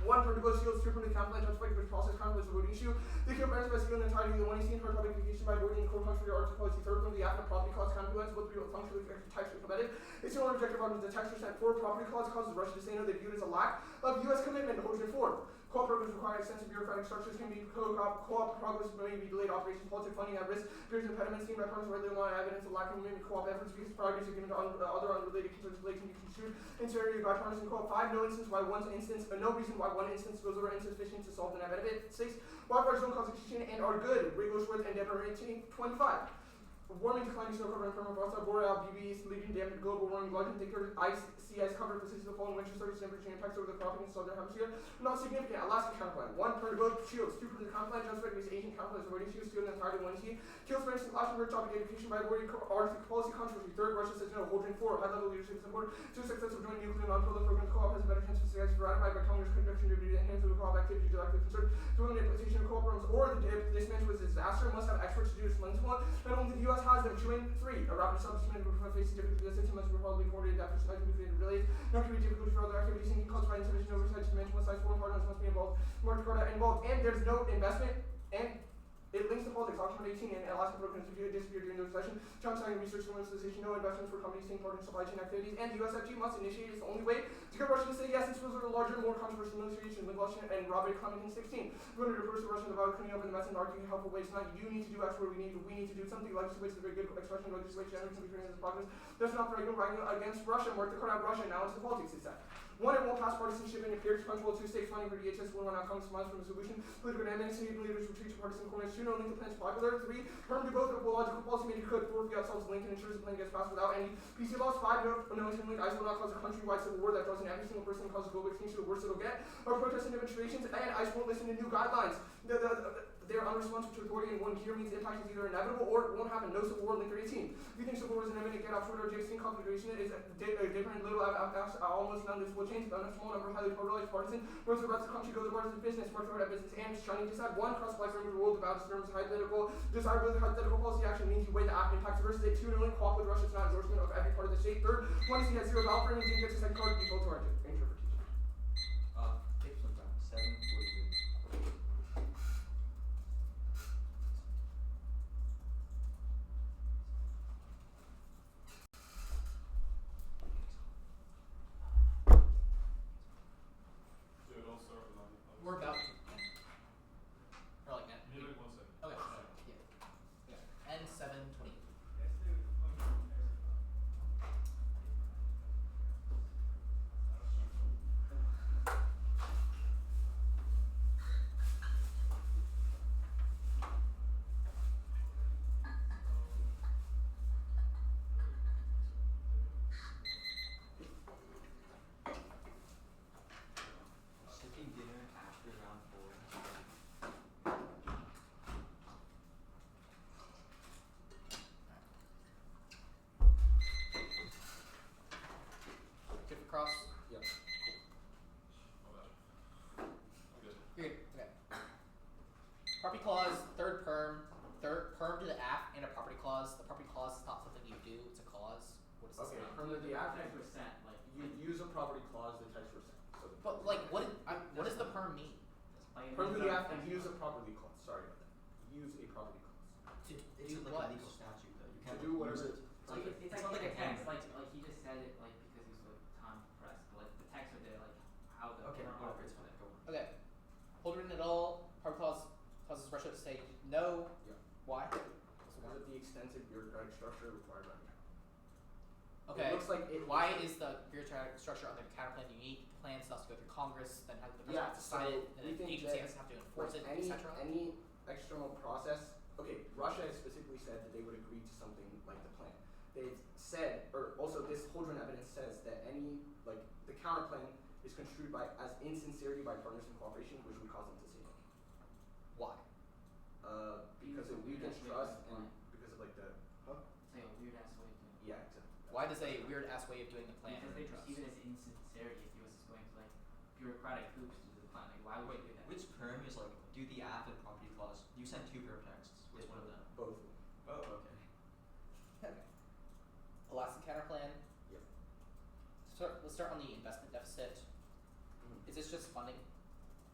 1, particle shields, 2, permanent counterplan, justified which process counterplan is a voting issue. The kill parents by seal in entirety, the 1 seen her topic education by voting in core function for your article policy. 3rd, from the after property clause counterplans, both people functionally text competitive. It's the only rejected argument the text percent 4 property clause causes Russia to say no, they view it as a lack of US commitment to hold 4. Co-op programs require extensive bureaucratic structures can be co-op progress may be delayed operations, politics funding at risk, various impediments seen by partners readily online evidence of lacking commitment co-op efforts because progress are given to other unrelated concerns delayed can be construed in severity by partisan co-op. 5, no reason why one instance goes over insufficient to solve the net benefit. 6, wildfires don't cause extinction and are good. Regular Schwartz and Deborah 25. Warming, declining snow cover, and permafrost, boreal, BBs, leading damage, global warming, large and thicker ice, sea ice cover, persistence of fall and winter surges, temperature impacts over the cropping in southern hemisphere. Not significant. Alaska counterplan. 1, per both shields. 2, per the counterplan, justified because Asian counterplan is avoiding shields, 2, and entirely 1 C. Kills for instance, last word topic education by avoiding Arctic policy controversy. 3rd, Russia says no. Holding 4, high level leadership is important. 2, success of joint nuclear non-proliferation programs. Co-op has a better chance of success ratified by Congress conduction duty to enhance the co-op activity directly concerned. Doing the implementation of co-op programs or the dismantle was a disaster must have experts to do this one. Not only the US has them. 3, a rapid establishment of facing difficulty the system must be probably coordinated after slightly created relays. Not to be difficult for other activities and caused by insufficient oversight to mention what size 4 partners must be involved. North Dakota involved, and there's no investment, and it links to politics. Auction 18 and Alaska programs disappeared during the recession. China signing research commercialization, no investments for companies taking part in supply chain activities, and the USFG must initiate. It's the only way to get Russia to say yes and suppose a larger, more controversial military issue. Russia and Robert Clement in 16. We're going to reverse the Russian about cleaning up in the mess and arguing in helpful ways. Not you need to do X where we need to do something. Legislate is a very good expression. Legislate generally can be created as progress. That's not for right against Russia. Mark the card out Russia. Now into the politics. It's that. 1, it won't pass partisanship and appears punchable. 2, stakes funding for DHS will run out Congress miles from a solution. Political dynamics and leaders retreat to partisan corners. 2, no link to plans popular. 3, firm to both of logical policy made it could. 4, fiat solves Lincoln ensures the plan gets passed without any PC laws. 5, no internally ICE will not cause a countrywide civil war that draws in every single person and causes global extinction. The worst it'll get are protests and demonstrations, and ICE won't listen to new guidelines. They're unresponsive to authority, and 1 here means the impact is either inevitable or it won't happen. No civil war. Linker 18. If you think civil war is an imminent, get off Twitter. JC configuration is different, little, almost none. This will change. A small number, highly polarized partisan. Once the rest of the country goes to partisan business, march toward business, and shining decide 1 cross flags remove the world about terms hypothetical. Desirability hypothetical policy action means you weigh the impacts versus it. 2, no link co-op with Russia. It's not endorsement of every part of the state. 3rd, 1 is he has 0 valve for him and didn't get his second card. Default to our interpretation. Take some time. 7:42. Dude, I'll start with We're about to. the text app, was sent, like, you use a property clause, the text was sent. So But like, what does the perm mean? like, per it's you not have to text use a clause. property clause. Sorry about that. Use a property clause. To It's do like what? a legal statute though. You To can't do like, whatever. use it. It's not like a text, hammer. like he just said it like because he's like time pressed, but like the texts are there, like how the Okay, current whatever, operates it's fine. for Go on. Okay. Holder in it all. Perm clause causes Russia to say no. Yeah. Why? Because of the extensive bureaucratic structure required by the county. Okay. It looks like it. Why is the bureaucratic structure on the counterplan unique? Plan still has to go through Congress, then has the president Yeah, has to sign it, so then we the think agency that, has to enforce it, any etc. any external process. Okay, Russia has specifically said that they would agree to something like the plan. They've said, or also this Holdren evidence says that any like the counterplan is construed by as insincerity by partners in cooperation, which would cause them to say no. Why? Because it weakens trust and because of like the It's like a weird ass way of doing it. yeah exactly. Why does a weird ass way of doing the plan Because they hurt trust? perceive it as insincerity if he was just going to like bureaucratic hoops to do the plan. Like why would you do that? Which perm is like do the app and property clause? You sent two perm texts. Which one of them? Both. Oh, okay. Okay. Alaskan counterplan. Yep. Let's start on the investment deficit. Is this just funding?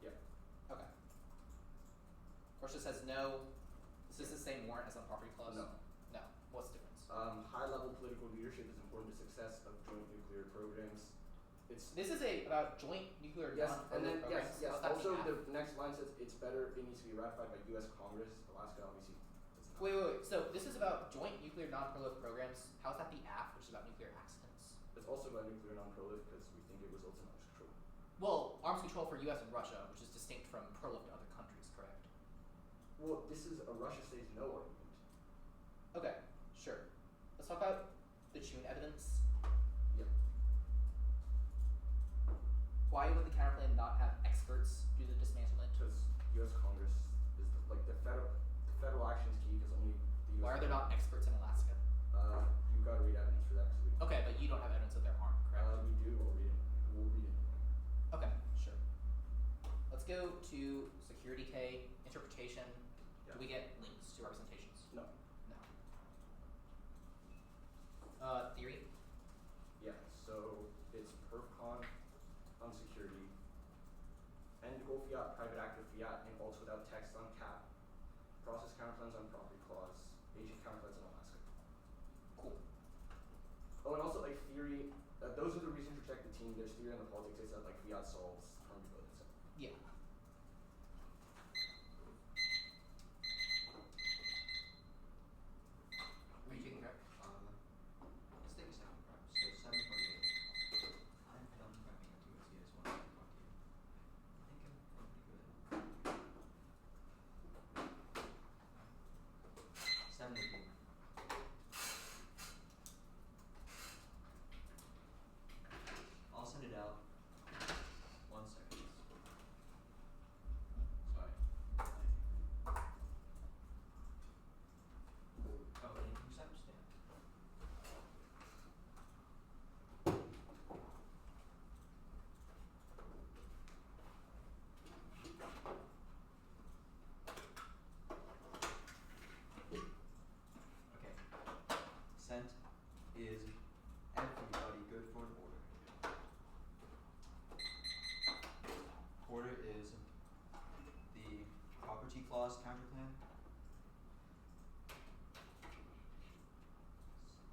Yep. Okay. Russia says no. Is this the same warrant as on property clause? No. No. What's the difference? High level political leadership is important to success of joint nuclear programs. It's This is about joint nuclear yes, and then programs. yes. How's that Also, being the next line says it's better. It needs to be ratified by U.S. Congress. Alaska obviously does not. Wait. So this is about joint nuclear non-prolific programs. How is that the AF, which is about nuclear accidents? It's also about nuclear non-prolific because we think it results in arms control. Well, arms control for U.S. and Russia, which is distinct from prolific to other countries, correct? Well, this is a Russia says no argument. Okay, sure. Let's talk about the June evidence. Yep. Why would the counterplan not have experts do the dismantlement? Because U.S. Congress is the federal action is key because only the U.S. Why are there not experts in Alaska? You've got to read evidence for that. Cause we Okay, but you don't have evidence that there aren't, correct? we do. We'll read it. Okay, sure. Let's go to security K, interpretation. Yeah. Do we get links to representations? No. No. Theory? Yeah. So it's perfcon on security. End goal fiat, private actor fiat, and also without text on cap. Process counterplans on property clause. Agent counterplans on Alaska. Cool. Oh, and also like theory. Those are the reasons to reject the team. There's theory on the politics. It's that like fiat solves harm people. So. Yeah. Are you taking prep? Let's take a second prep. So 7:48. I'm done prepping afterwards. You just want to talk to you. I think I'm pretty good. 7:18. I'll send it out. 1 second. Sorry. Oh, anything sent? Stamp. Okay. Sent is everybody good for an order. Order is the property clause counterplan,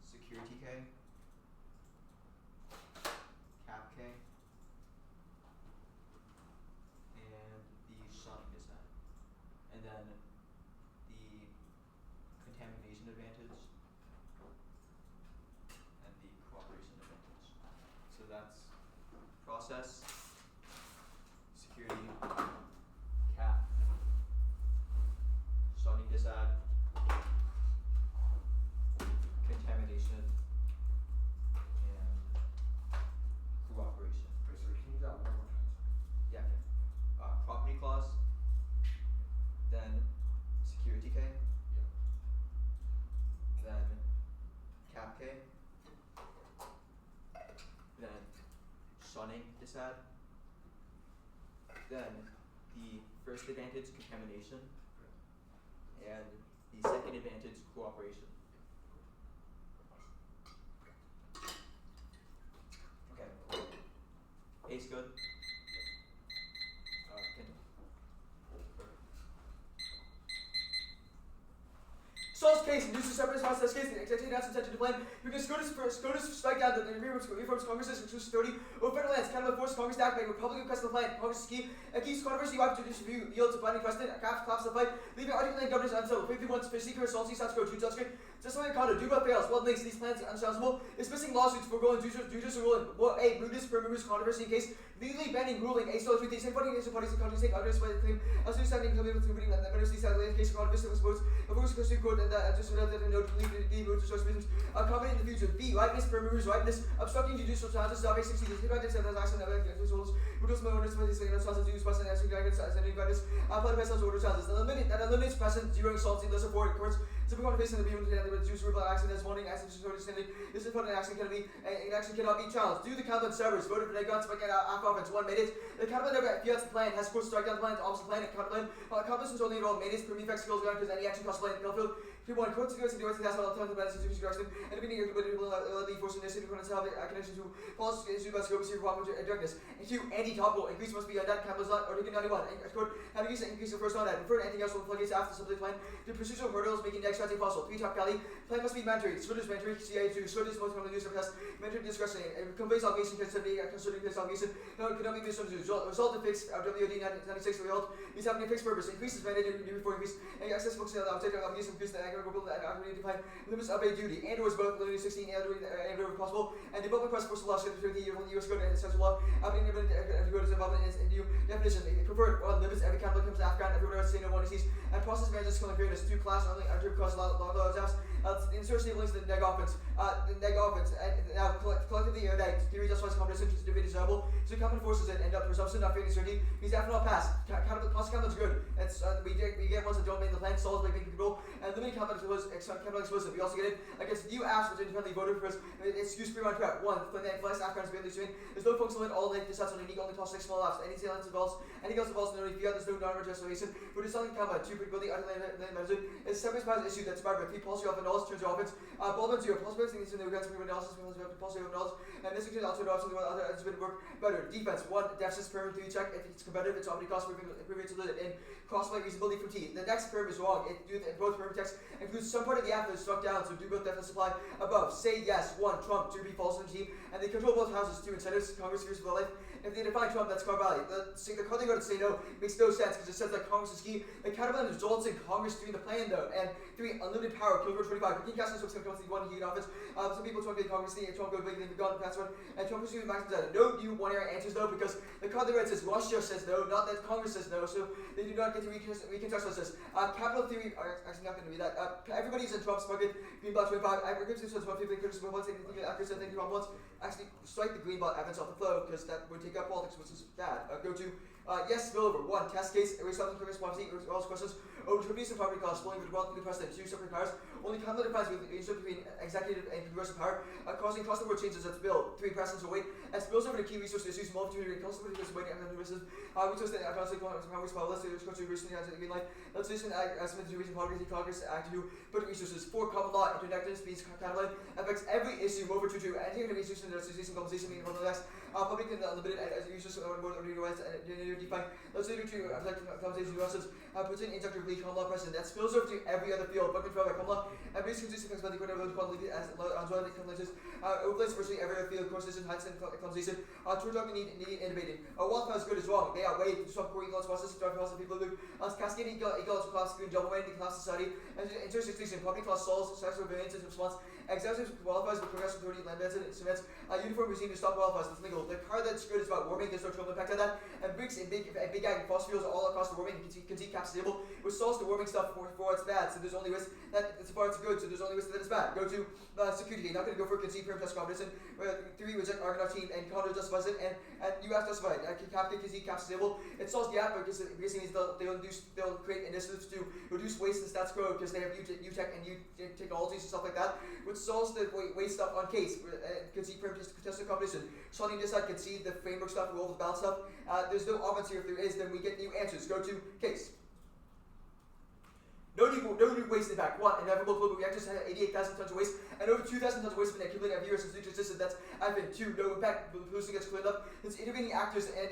security K, cap K, and the shunning dissent. And then the contamination advantage and the cooperation advantage. So that's process, security, cap, shunning dissent, contamination, and cooperation. Wait, sorry. Can you use that one more time? Yeah, okay. Property clause, then security K, Yeah. then cap K, then shunning dissad, then the first advantage contamination, and the second advantage cooperation. good? Kento. Saul's case induces separate response to this case. The executive announced intention to plan. Because SCOTUS strike down the reforms Congress's exclusive authority over federal lands. Canada forced Congress to act by Republican request of the plan. Congress is key. It keeps controversy wide to review yield to binding precedent. Collapse the fight, leaving article governors unsettled. 51 seeker assaults South Dakota. Judge Oscar. Justifying Condo. Do but fails. What makes these plans unchallengable? Dismissing lawsuits foregoing judicial ruling. A. Brutus per members controversy in case. Legally banning ruling. A. Still 3 things. Anybody in parties and countries take others by the claim. As soon as standing coming with the ministry side of the case of controversy was votes. Of course, the Supreme Court and just without that note to leave the votes to source reasons. Accommodate in the future. B. Ripeness per members ripeness. Obstructing judicial challenges. Survey 60. The right to have action of rules. Rules my owners when they say that challenges use precedent as guidance as any guidance. Apply the order challenges. That eliminates precedent during assaults in lesser forward courts. Supreme Court facing the people to the juice rule action as warning action to standing. This is what an action cannot be challenged. Do the Cabinet servers voted for the guns by half offense 1 minute. The Cabinet never appeals the plan has courts strike down the plan to opposite plan. Accomplishments only enrolled minutes per effects skills ground because any action costs plan field. People want courts to do it to the national time to balance institutions correction and beginning of the force in the city to have a connection to policies issued by scope of problem directness. And Q anti-topical increase must be on that Cabinet not or taken 91. And court have increase the first on that. Refer to anything else will floodgates after subject plan. The procedural hurdles making the extracting possible. 3 top Cali. Plan must be mandatory. Switter's mandatory. CIA2. Switter's most commonly used for test. Mandatory discretionary. It conveys obligation concerning this obligation. No, it cannot be misunderstood. Result of fixed WOD 96 result is having a fixed purpose. Increases mandated before increase. And access books and object obligation increase the aggregable and aggregate define limits of a duty. And or is both literally 16 and wherever possible. And development request for law should between the US code and essential law. Having involvement in new definition. Preferred limits every Catholic comes to Afghan. Everyone else say no one sees. And process managers killing fairness. 2 class only under cross law jobs. Insertion links to the neg offense. The neg offense. And now collectively theory justifies competition to debate desirable. So common forces that end up presumption not fairly certainty. These after all pass. Cost capital is good. It's we get ones that don't make the plan solves by making control. And limiting capital explosive. We also get it against new apps which independently voted for us. It's used free run trap. 1. Flex Afghans barely swing. There's no functional limit all like this that's unique only cost 6 small apps. Anything else involves no fiat, there's no non restoration. But it's something combat 2 predictability under land management. It's a separate issue that's about 3 policy of knowledge turns your offense. Baldwin 0. Possible things in the regards to analysis policy of knowledge. And this includes also other it's been work better. Defense 1. Deficits per 3 check. If it's competitive, it's omni cost improving to limit. And crossplay reasonability from T. The next term is wrong. Both term text includes some part of the app that is struck down, so do both definite supply above. Say yes. 1. Trump. 2. Be false in G. And they control both houses. 2. Incentives. Congress fears for the life. If they define Trump, that's Car Valley. The car they go to say no makes no sense because it says that Congress is key. The counterplan results in Congress doing the plan though. And 3. Unlimited power. Kilgore 25. King Castro looks like Trump 1 heat office. Some people talk about Congress and Trump go big, they've gone past one. And Trump pursuing max data. No new one-area answers though because the card they read says Russia says no, not that Congress says no. So they do not get to recontextualize this. Capital theory are actually not going to be that. Everybody's in Trump's market. Green block 25. Agriculture says 150. Criticism once. After said thank you once. Actually, strike the green block advance off the flow because that would take up politics, which is bad. Go to yes, spillover. 1. Test case. Erase something for responsibility. All questions. Overturning some property costs. Flowing with wealth and precedent. 2 separate powers. Only Cabinet defines with the relationship between executive and congressional power, causing cost of word changes at bill. 3. Precedence of weight. As spills over the key resource issues, multitude cost of weight and resources. Resources that are constantly Congress power. Let's do this. Recently has a green light. Let's do this. Estimate the reason Congress act to put resources. 4. Common law. Interconnected speeds. Cabinet affects every issue over to anything in the resources and association compensation meaning one of the less. Public and unlimited as users more than rights and define. Let's do to compensation losses. Putting injunctive lead common law precedent that spills over to every other field. But control by common law. Every consistent flexibility whatever the quality as on compensation. Overlays virtually every other field courses and heights and compensation. True talking need innovating. Wealth is good as wrong. They outweigh some core equals process drive process people who cascading equals class green double weighting class society and intersection property class solves sexual variance and response. Executives qualifies with progressive authority land management cements uniform regime to stop qualifies with legal. The card that's good is about warming, there's no trouble impact on that. And bricks and big ag fossil fuels all across the warming. You can see cap stable, which solves the warming stuff for it's bad. So there's only risk that it's far it's good, so there's only risk that it's bad. Go to security. Not going to go for concede firm plus competition. 3 reject Argonaut team and Condo justifies it and US justified. Cap concede cap stable. It solves the app because it basically means they'll create initiatives to reduce waste and stats quo because they have new tech and new technologies and stuff like that, which solves the waste stuff on case. Concede firm contested competition. Shorting this side concede the framework stuff, roll the balance stuff. There's no offense here. If there is, then we get new answers. Go to case. No new waste impact. 1. Inevitable global reactors had 88,000 tons of waste and over 2,000 tons of waste have been accumulated every year since nuclear existed. That's advent. 2. No impact pollution gets cleaned up. Since intervening actors and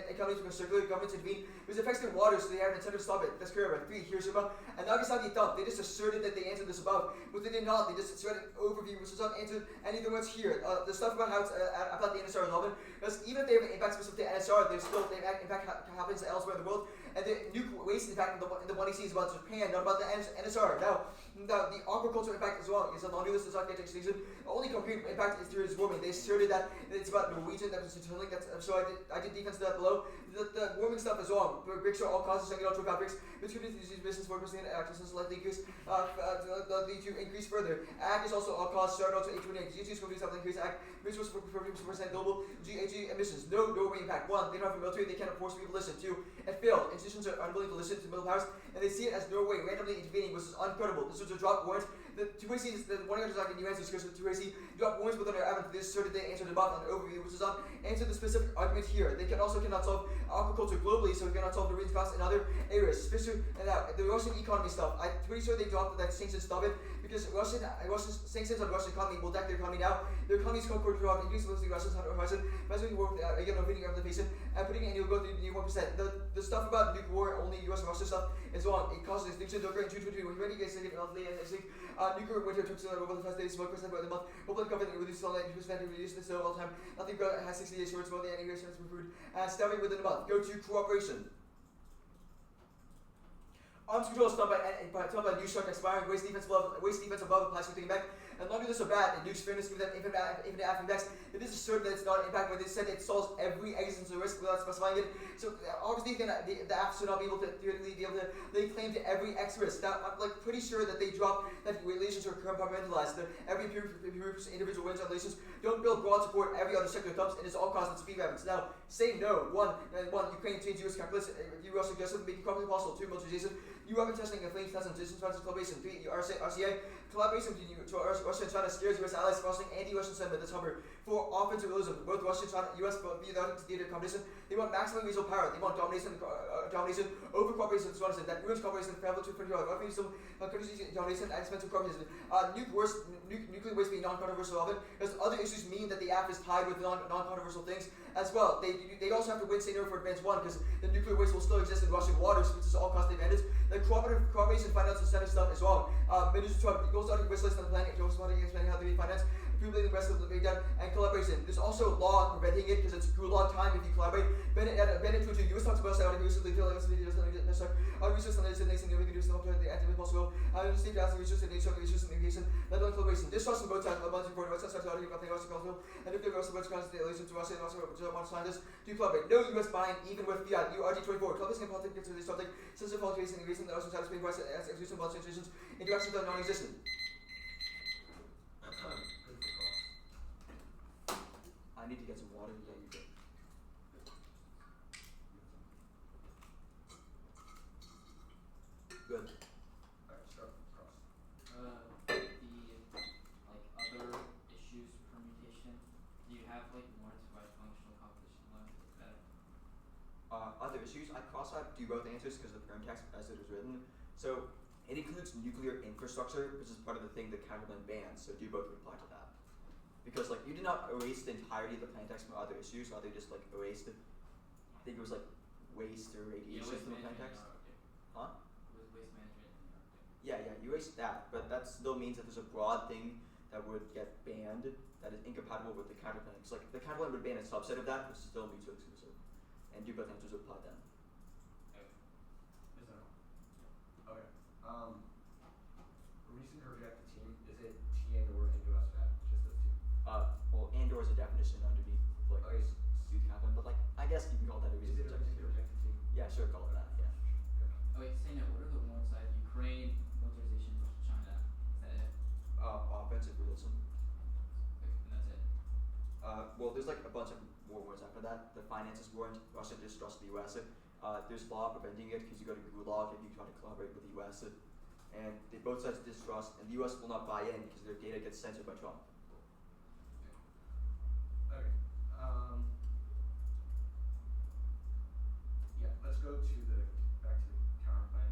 economies become circular, governments intervene. Because it affects their water, so they have an incentive to stop it. That's correct. 3. Hiroshima and Nagasaki dumped. They just asserted that they answered this above, but they did not. They just read an overview, which does not answer any of the words here. The stuff about how it's about the NSR is relevant, because even if they have an impact specific to NSR, there's still the impact happens elsewhere in the world. And the nuclear waste, in fact, in the one he sees about Japan, not about the NSR. Now, the aquaculture impact as well is a laundry list. Does not get extinction. The only concrete impact is through his warming. They asserted that it's about Norwegian. That was something that's so I did defense to that below. The warming stuff is wrong. Bricks are all causes of neutral bricks. Between these business 4% actions likely increase lead to increase further. Ag is also all cause start also H1A. G2 is going to increase ag. Resource for 50% global GAG emissions. No Norway impact. 1. They don't have a military. They cannot force people to listen. 2. It failed. Institutions are unwilling to listen to the middle powers, and they see it as Norway randomly intervening, which is uncredible. This was a drop warrant. The 2AC is the one is like a new answer because the 2AC drop warrants within their evidence. They asserted they answered the above on the overview, which is on answer the specific argument here. They cannot solve aquaculture globally, so we cannot solve the reasons costs in other areas. Especially and the Russian economy stuff. I'm pretty sure they dropped that sanctions stop it because Russian sanctions on the Russian economy will deck their economy now. Their economy is conquered throughout increasing the Russians on the horizon, measuring work again on video representation and putting annual growth to 1%. The stuff about nuclear war, only US and Russia stuff is wrong. It causes extinction to occur in 2023. When ready guys nuclear winter took over the first day, smoke percent by the month. Hopefully government reduce all that percent reduce the sale all the time. Nothing has 60 days shorts about the integration for food. Starving within a month. Go to cooperation. Arms control is done by new structure expiring, waste defense above, plastic taking back. And long as this are bad, it nukes fairness, give them infinite after index. It is asserted that it's not an impact, but they said it solves every existential risk without specifying it. So obviously the app should not be able to theoretically be able to lay claim to every X risk. Now I'm like pretty sure that they drop that relations are compartmentalized. That every individual wins on relations. Don't build broad support, every other sector comes, and it's all costs and speed rabbits. Now say no. One, Ukraine change US calculus, you are suggesting making properly possible. 2, militarization. You have been testing a flame test and distance collaboration. 3, RCA collaboration between Russia and China scares US allies, fostering anti-Russian sentiment. That's number 4, offensive realism. Both Russia and China, US via the theater competition. They want maximum regional power. They want domination over cooperation. That ruins cooperation. Travel to pretty hard. Domination and expensive cooperation. Nuclear waste being non-controversial often. Because other issues mean that the app is tied with non-controversial things as well. They also have to win say no for advance 1 because the nuclear waste will still exist in Russian waters, which is all cost advantage. The cooperation finance incentive stuff is wrong. Minister Trump goes out to wish list on the planet. Joe Smart explaining how they be financed. People the rest of the breakdown and collaboration. There's also law preventing it because it's gulag time if you collaborate. Bennett to US talks about how to recently feel like this video doesn't research on the nation we can do something the anti possible. Steve Johnson research and nature research and aviation, let alone collaboration. Distrust on both sides of the bunch important Russia starts out about things Russia possible and if there are also much constellation to Russia and Russia want to sign this to collaborate. No US buying even with fiat. URG24. Collaboration and politics into this topic since the politics and reason that Russia tries to pay Russia as execution of institutions interactions that are non-existent. I need to get some water. Yeah, you go. Good. Alright, start cross. Other issues permutation. Do you have more to write functional composition left? Is better. Other issues, I cross-out do both answers because the perm text as it is written. So it includes nuclear infrastructure, which is part of the thing the counterplan bans. So do both reply to that. Because you did not erase the entirety of the plain text from other issues, rather just erased it. I think it was waste or radiation from the plain text. Huh? It was waste management in the Arctic. Yeah, you erased that, but that still means that there's a broad thing that would get banned that is incompatible with the counterplan. Because the counterplan would ban a subset of that, which is still mutually exclusive. And do both answers apply then. Okay. Is that all? Okay. Reason to reject the team, is it T and or and US fat? Just those two? Well, and/or is a definition underneath Okay. youth counterplan, but I guess you can call that a reason Is to it a reason to reject the team? Yeah, sure, call it that, yeah. Oh wait, say no. What are the warrants side? Ukraine, militarization, China. Is that it? Offensive realism. And that's it. Well, there's a bunch of more words after that. The finances warrant, Russia distrusts the US. There's law preventing it because you go to gulag if you try to collaborate with the US. And both sides distrust, and the US will not buy in because their data gets censored by Trump. Okay. Yeah, let's go to back to the counterplan.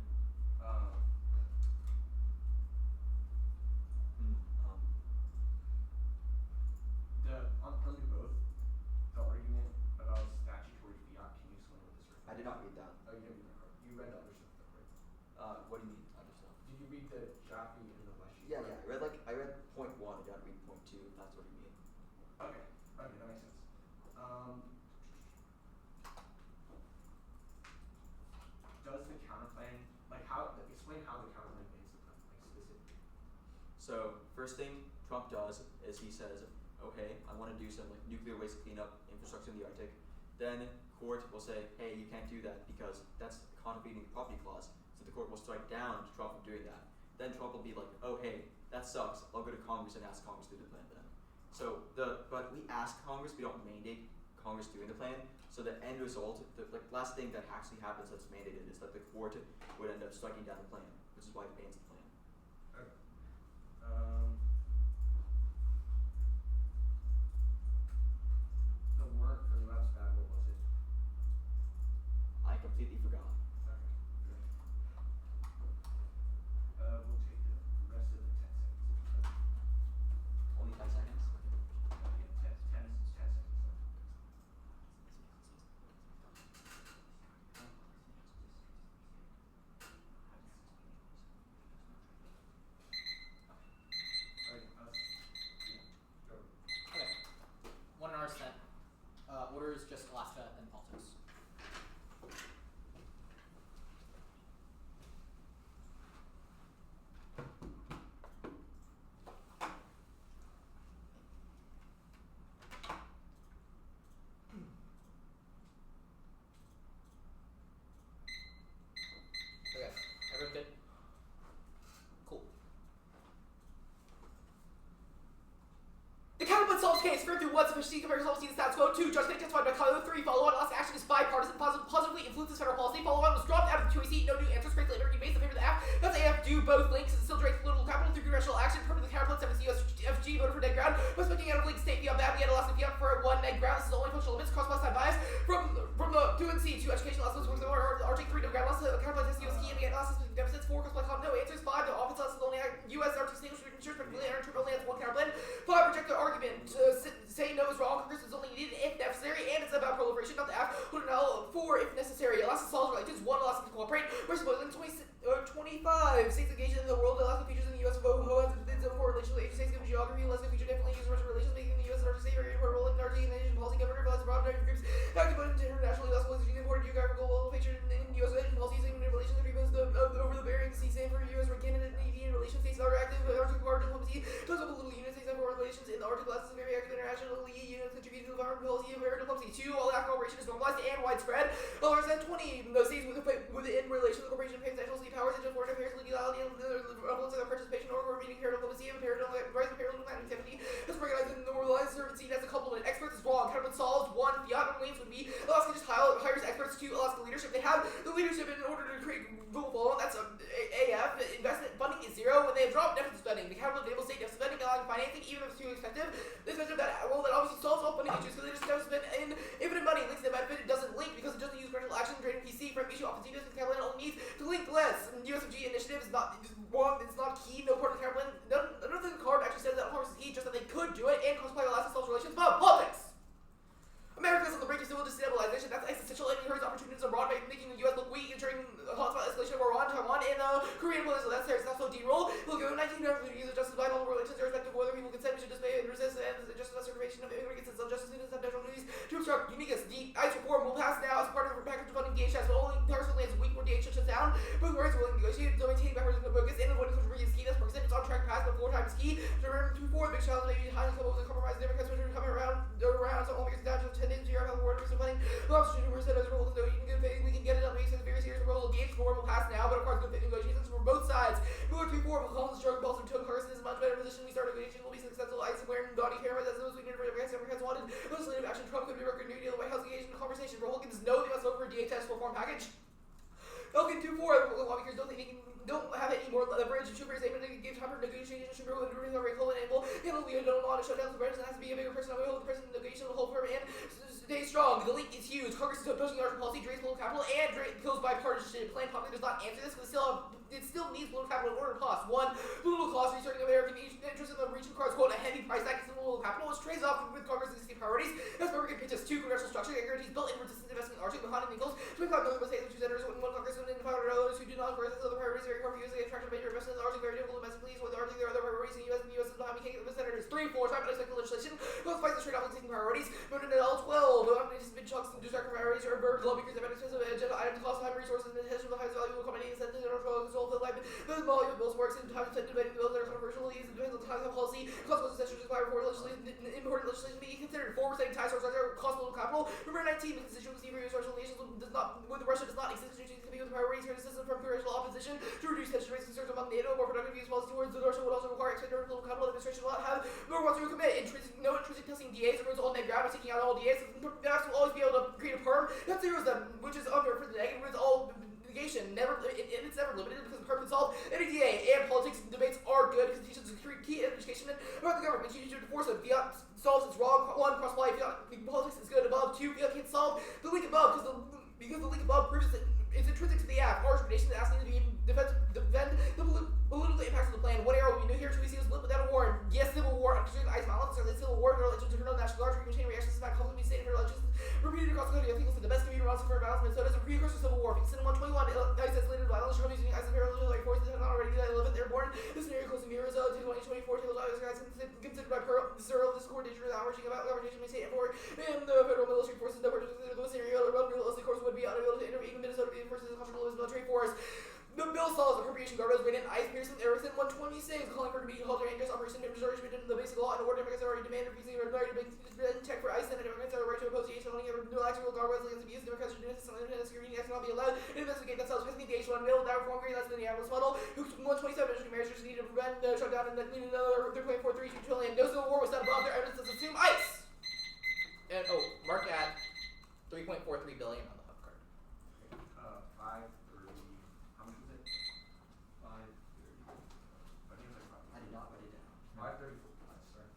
okay, I want to do some like nuclear waste cleanup infrastructure in the Arctic, then court will say, hey, you can't do that because that's contravening the property clause. So the court will strike down Trump from doing that. Then Trump will be like, oh hey, that sucks. I'll go to Congress and ask Congress to do the plan then. So but we ask Congress, we don't mandate Congress doing the plan. So the end result, the last thing that actually happens that's mandated is that the court would end up striking down the plan, which is why it bans the plan. The word for the last bad, what was it? I completely forgot. Okay, good. We'll take the rest of the 10 seconds. Only 5 seconds? Yeah, 10 seconds left. Alright, go. Okay. One hour set. Order is just Alaska and politics. Okay. Everyone good? Cool. The counterpoint solves case. Firm through 1, sufficient compares results to the status quo. 2, judgment testified by Kylo. 3, follow on. Alaska action is bipartisan, positively influences federal policy. Follow on was dropped out of the 2AC. No new answers. Great later. Base in favor of the F. That's AF. Do both links. It still drains political capital through congressional action. Permanent the counterpoint 7 USFG voted for dead ground. Was speaking out of link state beyond that. We had Alaska fiat for 1 neg ground. This is only functional limits. Cross side bias from the 2 and C. 2 education. Alaska was Arctic 3 no ground. Alaska counterpoint test US key and we had Alaska deficits. 4 cross no answers. 5 the office Alaska only US Arctic state insurance particularly iron trip only has 1 counterpoint. 5 reject the argument. Say no is wrong. Congress is only needed if necessary, and it's about proliferation, not the F. 4 if necessary. Alaska solves relations. 1 Alaska to cooperate. Where's spoiling 25 states engaged in the world. Alaska features in the U.S. has been so for relations with agencies given geography. Alaska feature definitely uses Russian relations, making the U.S. and Arctic state very important role in Arctic and Asian policy. Governor realizes broad groups active internationally. Alaska was using important geographical feature in U.S. Asian policies and relations that repose over the Bering Sea. Same for U.S. or Canada and Canadian relations. States are active Arctic power diplomacy. Those of little units. States have foreign relations in the Arctic. Alaska is very active internationally. Units contribute to the foreign policy of air diplomacy. 2 all that cooperation is normalized and widespread. Others at 20 those states within relation to the corporation pays national sea powers into foreign affairs legality and the relevance of their participation or meeting imperial diplomacy and imperial activity is recognized and normalized servant seen as a complement. Experts is wrong. Counterpoint solves. 1 fiat claims would be Alaska just hires experts to Alaska leadership. They have the leadership in order to create rule follow. That's AF. Investment funding is 0 when they have dropped deficit spending. The counterpoint enables state deficit spending, allowing financing even if it's too expensive. This measure that obviously solves all funding issues because they just deficit spend in infinite money. Links the benefit. It doesn't link because it doesn't use commercial action. Draining PC from issue office because Caroline only needs to link less. And USFG initiative is not wrong. It's not key. No part of the Caroline. None of the card actually says that Congress is key. Just that they could do it and cosplay Alaska social relations. But politics. America is on the brink of civil destabilization. That's existential and hurts opportunities abroad by making the U.S. look weak during the hotspot escalation of Iran, Taiwan, and Korean politics. So that's there. It's not so D-roll. We'll go 1900 use of justice by all relations, irrespective of whether people consent. We should display and resist and just the certification of immigrants and justice students have natural duties to obstruct uniqueness. ICE reform will pass now as part of the package of funding DHS, but only Congress lands weak where DHS shuts down. Both parties willing to negotiate, so maintaining bipartisan focus and avoiding social media is key. That's percent. It's on track to pass, but 4 times key. To remember 2-4, big challenge may be highly coupled with a compromise. Democrats are coming around, so only gets down to 10 days to your word. Planning. Lobster Junior said as a rule, so you can we can get it on the basis of very serious role of games. Reform will pass now, but of course, good fit negotiations from both sides. Miller 3-4 will call the struggle balls and took Carson is a much better position. We start negotiations will be successful. Ice and wearing Donnie cameras as those we never Democrats wanted. Legislative action. Trump could be record New Deal, White House engaged in the conversation. For Hulkins, no, they must vote for a DHS reform package. Elkin 2-4, lawmakers don't have any more leverage. Troopers aiming to give time for negotiation. Trooper will enable handle the don't want to shut down the president has to be a bigger person. I will hold the president negotiation will hold firm and stay strong. The link is huge. Congress is pushing large policy, drains political capital, and kills bipartisanship. Planned Parenthood does not answer this because it still needs political capital in order to cost. 1, political cost, restarting American interest in the reaching cards, quote, a heavy price tag is political capital, which trades off with Congress' existing priorities. As American pitches 2, congressional structure that guarantees built-in resistance investment in Arctic, behind Nichols, 25 million states and 2 senators, 1 Congress, and $500 who do not Congress, other priorities very hard for USA, attractive major investment in the Arctic, very difficult domestically, with Arctic, there are other priorities in the U.S. is behind me, can't get the senators. 3, 4, time to expect legislation, both fights the trade-off existing priorities, voted in L12, big chunks and distract priorities are bird lawmakers that expensive agenda items cost time resources and attention to the highest value of accommodating incentives and control control for the life the volume of bills works and time spent debating bills that are controversial is depends on the time policy, consequences that should require important legislation being considered. Forward-setting ties towards cost of capital. Number 19, the constituency for social nations does not, with Russia does not exist, constituencies can be with priorities for assistance from congressional opposition to reduce tension rates concerns among NATO. More productive use policy towards Russia would also require expenditure of capital. The administration will not have nor wants to commit no intrinsic testing DAs or all net ground taking out all DAs. That's will always be able to create a perm that zeros them, which is under for the negative with all negation. It's never limited because the perm can solve any DA. And politics debates are good because it teaches key education about the government. You need to enforce it. Fiat solves its wrong. One, cross-fly. Politics is good above. Two, Fiat can't solve the link above because the link above proves that it's intrinsic to the app. Our recommendation is asking to be defend the political impacts of the plan. One arrow we knew here to see was lit without a war. Yes, civil war. I'm considering ice mountains or the civil war. Their elections to turn on national guard. Chain reactions to fact. Hopefully, state their elections repeated across the country. I think it's the best community runs for balance. So it is a precursor to civil war. Because in 121, ice escalated violence. Show using ice and parallel like forces that are not already 11th airborne. This scenario close to mirrors to 2024. Tables out guys considered by Pearl. Zero. This coordination is averaging about averaging may state and forward. And the federal military forces that were the scenario. The realistic course would be unable to intervene. Even Minnesota being forces comfortable with military force. The bill solves appropriation guardrails written Ice Pearson Erickson 126 calling for to be held during operation in Missouri written in the basic law and order because already demanded increasing required to check for ICE and Democrats have a right to oppose the H only ever no actual guardrails against abuse. Democrats should do this and independent security acts cannot be allowed and investigate themselves because the H1 bill that reform green less than the Minneapolis model who 127 ministry marriages need to prevent the shutdown and need another 3.432 trillion. No civil war was done above their evidence does assume ICE. And mark at 3.43 billion on the hub card. 530. How much was it? 530. I think it was like I did not write it down. 534. Sorry.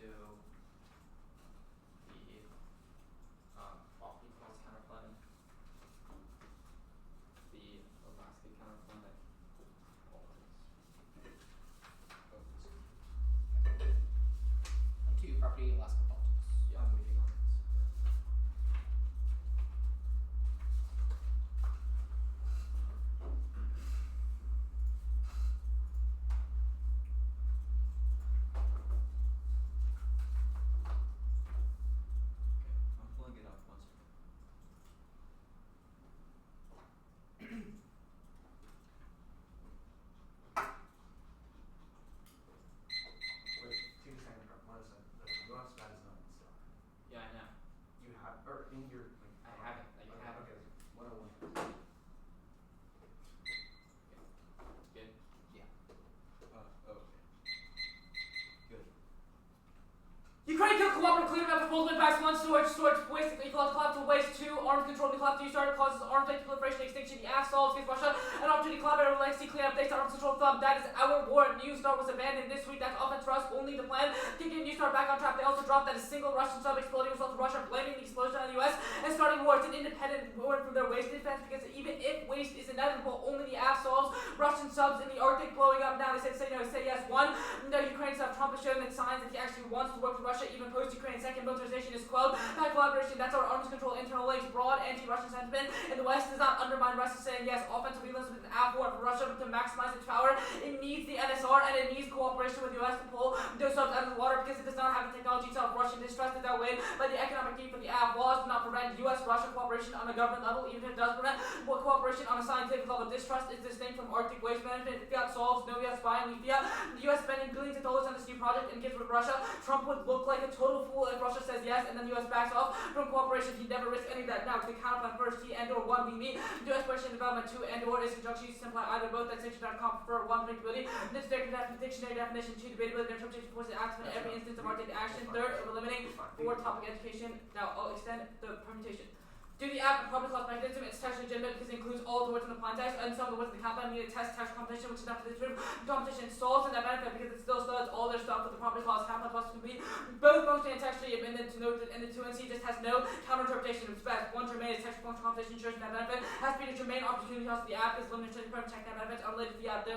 the property clause counterplan, the Alaska counterplan, To property Alaska politics. yeah, I'm waiting on it. Okay, I'm pulling it up one second. Wait, take a second. What is that? The US that is not in stock. Yeah, I know. You have, or in your, like, I have it. Like, I have it. okay, 101. Good. Okay. Good. Ukraine killed cooperative cleanup after multiple impacts. 1, storage, waste, ecological waste. 2, arms control, ecological use, causes arms proliferation, extinction, the assaults against Russia, and opportunity collaborative legacy cleanup, thanks to arms control thumb. That is our war. New Start was abandoned this week. That's offense for us, only the plan. Kicking New Start back on track. They also dropped that a single Russian sub exploding result of Russia, blaming the explosion on the US and starting war. It's an independent war from their waste defense, because even if waste is inevitable, only the solves. Russian subs in the Arctic blowing up now. They said say no, say yes. 1, no, Ukraine sub. Trump is showing that signs that he actually wants to work with Russia, even post-Ukraine. 2nd, militarization is quelled by collaboration. That's our arms control internal links. Broad anti-Russian sentiment in the West does not undermine Russia saying yes. Offensive realism is an app war for Russia to maximize its power. It needs the NSR and it needs cooperation with the US to pull those subs out of the water, because it does not have the technology to help. Russian distrust is outweighed by the economic need for the app. Laws do not prevent US-Russia cooperation on a government level, even if it does prevent cooperation on a scientific level. Distrust is distinct from Arctic waste management. If fiat solves, no US spying, we fiat. The US spending billions of dollars on this new project and gives with Russia. Trump would look like a total fool if Russia says yes and then the US backs off from cooperation. He'd never risk any of that. Now, the counterplan first, T and or 1, we meet. Do exploration and development 2 and or is conjunction used to imply either both. That's Dictionary.com prefer 1, predictability. This dictionary definition 2, debatability. Their interpretation forces active in every instance of Arctic action. 3rd, eliminating 4, topic education. Now, I'll extend the permutation. Do the app and public clause mechanism, it's text legitimate because it includes all the words in the plain text and some of the words in the compound need a test competition, which is not for this room. Competition solves in that benefit because it still does all their stuff with the property clause, compound clause complete. Both functionally and textually amended to note that in the 2NC just has no counter interpretation of its best. 1 germane is text function competition ensures that benefit. Has to be a germane opportunity cost of the app is limited to check that benefits unrelated to the app. They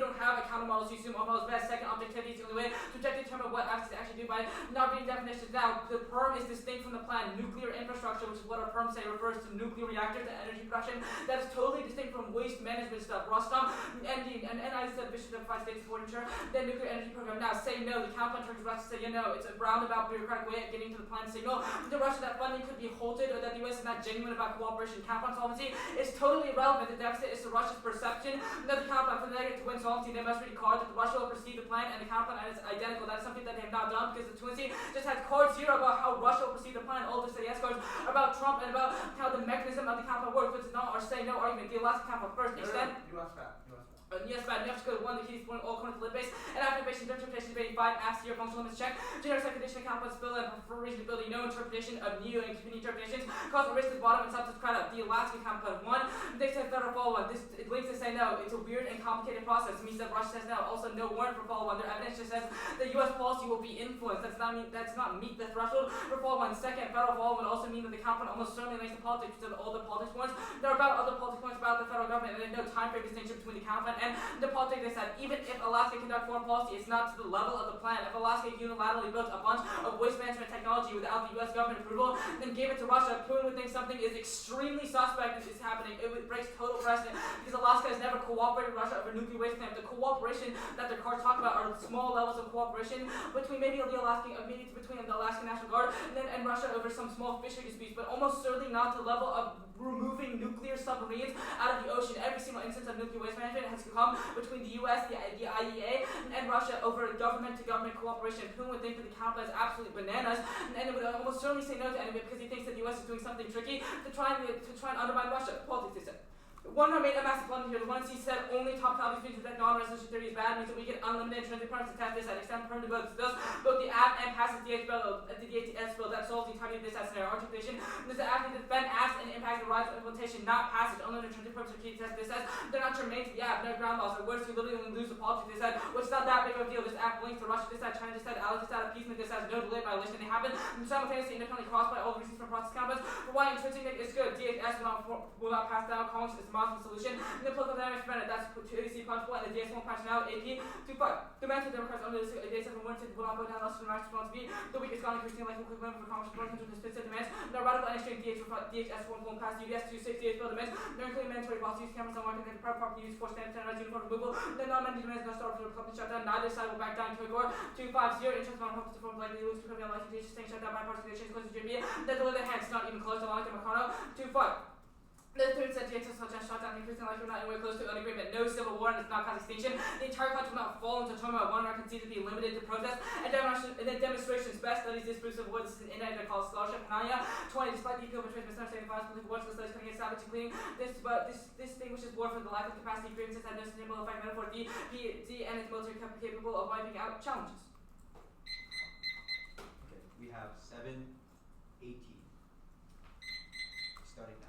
don't have a counter model, so you assume all models best. 2nd, objectivity is the only way to objectively determine what apps actually do by not reading definitions. Now, the perm is distinct from the plan. Nuclear infrastructure, which is what our perm say refers to nuclear reactors and energy production. That is totally distinct from waste management stuff. Rostom and I said Bishop of 5 states support ensure the nuclear energy program. Now say no. The counterplan turns Russia to say, it's a roundabout bureaucratic way of getting to the plan signal to Russia that funding could be halted or that the US is not genuine about cooperation. Counterplan solvency is totally irrelevant. The deficit is to Russia's perception that the counterplan for the negative to win solvency. They must read a card that Russia will perceive the plan and the counterplan is identical. That is something that they have not done because the Twinsie just has card 0 about how Russia will perceive the plan. All the yes cards about Trump and about how the mechanism of the counterplan works, which is not or say no argument. The Alaska counterplan first extend. US bad. Yes, bad. You have to go to 1, the key is point all corners to lid base, and after interpretation, debating 5, ask your functional limits check. Generic secondation account puts bill and for reasonability, no interpretation of new and competing interpretations. Cause risk to the bottom and substance credit. The Alaska account put 1, they said federal follow 1. This it links to say no. It's a weird and complicated process. It means that Russia says no. Also, no warrant for follow 1. Their evidence just says that US policy will be influenced. That's not meet the threshold for follow 1. 2nd, federal follow would also mean that the account all most certainly links to politics because of all the politics points. There are about other politics points about the federal government, and there's no time frame distinction between the account and the politics. They said even if Alaska conduct foreign policy, it's not to the level of the plan. If Alaska unilaterally built a bunch of waste management technology without the US government approval and gave it to Russia, Putin would think something is extremely suspect is happening. It would break total precedent because Alaska has never cooperated with Russia over nuclear waste cleanup. The cooperation that the cards talk about are small levels of cooperation between maybe the Alaskan, maybe between the Alaskan National Guard and Russia over some small fishery disputes, but almost certainly not to the level of removing nuclear submarines out of the ocean. Every single instance of nuclear waste management has come between the US, the IEA, and Russia over government-to-government cooperation. Putin would think that the counterplan is absolutely bananas, and it would almost certainly say no to any of it because he thinks that the US is doing something tricky to try and undermine Russia. Politics, they said. One made a massive blunder here. The one he said only top topics means that non-resolution theory is bad means that we get unlimited intrinsic perms to test this at extent perm to both. Thus, both the app and passes the ATS bill that solves the entirety of this as scenario articulation. This is after the defend acts and impact the rise of implementation, not passage. Unlimited intrinsic perms are key to test this as they're not germane to the app, no ground laws. Or worse, we literally only lose the politics. They said, well, it's not that big of a deal. This app links to Russia, this side, China, this side, Alex, this side, appeasement. treating this as no delay violation. They happen simultaneously independently caused by all the reasons from process counterparts. For why intrinsic is good, DHS will not pass down Collins is the model solution. And the political dynamics prevented, that's AC punchable, and the DS won't patch now, AP. 2-5. The mental Democrats under the days of warranted will not go down less than the right response to be. The weak is gone increasing like quick limit for Congress to the specific demands. No radical and extreme DHS won't pass UBS 268 bill demands. No including mandatory policy use cameras on market and proper use for standard uniform removal. No non-mandatory demands, no start for the Republican shutdown. Neither side will back down to a core. 250 interest on hope to form likely lose to criminal license staying shut down by partisan nations close to Jimmy. They deliver their hands, not even close to Monica Macano. 2-5. The third said DHS such as shutdown increasing like we're not anywhere close to an agreement. No civil war and it's not cause extinction. The entire country will not fall into turmoil. One record seems to be limited to protest and demonstrations. Best studies disproves of what this is an inadequate called scholarship. Nanya 20. Despite the appeal between misunderstanding violence, political words, the studies coming in savage and cleaning. This distinguishes war from the lack of capacity. Grievances had no sustainable effect metaphor. D and its military capable of wiping out challenges. Okay, we have 7:18. Starting now.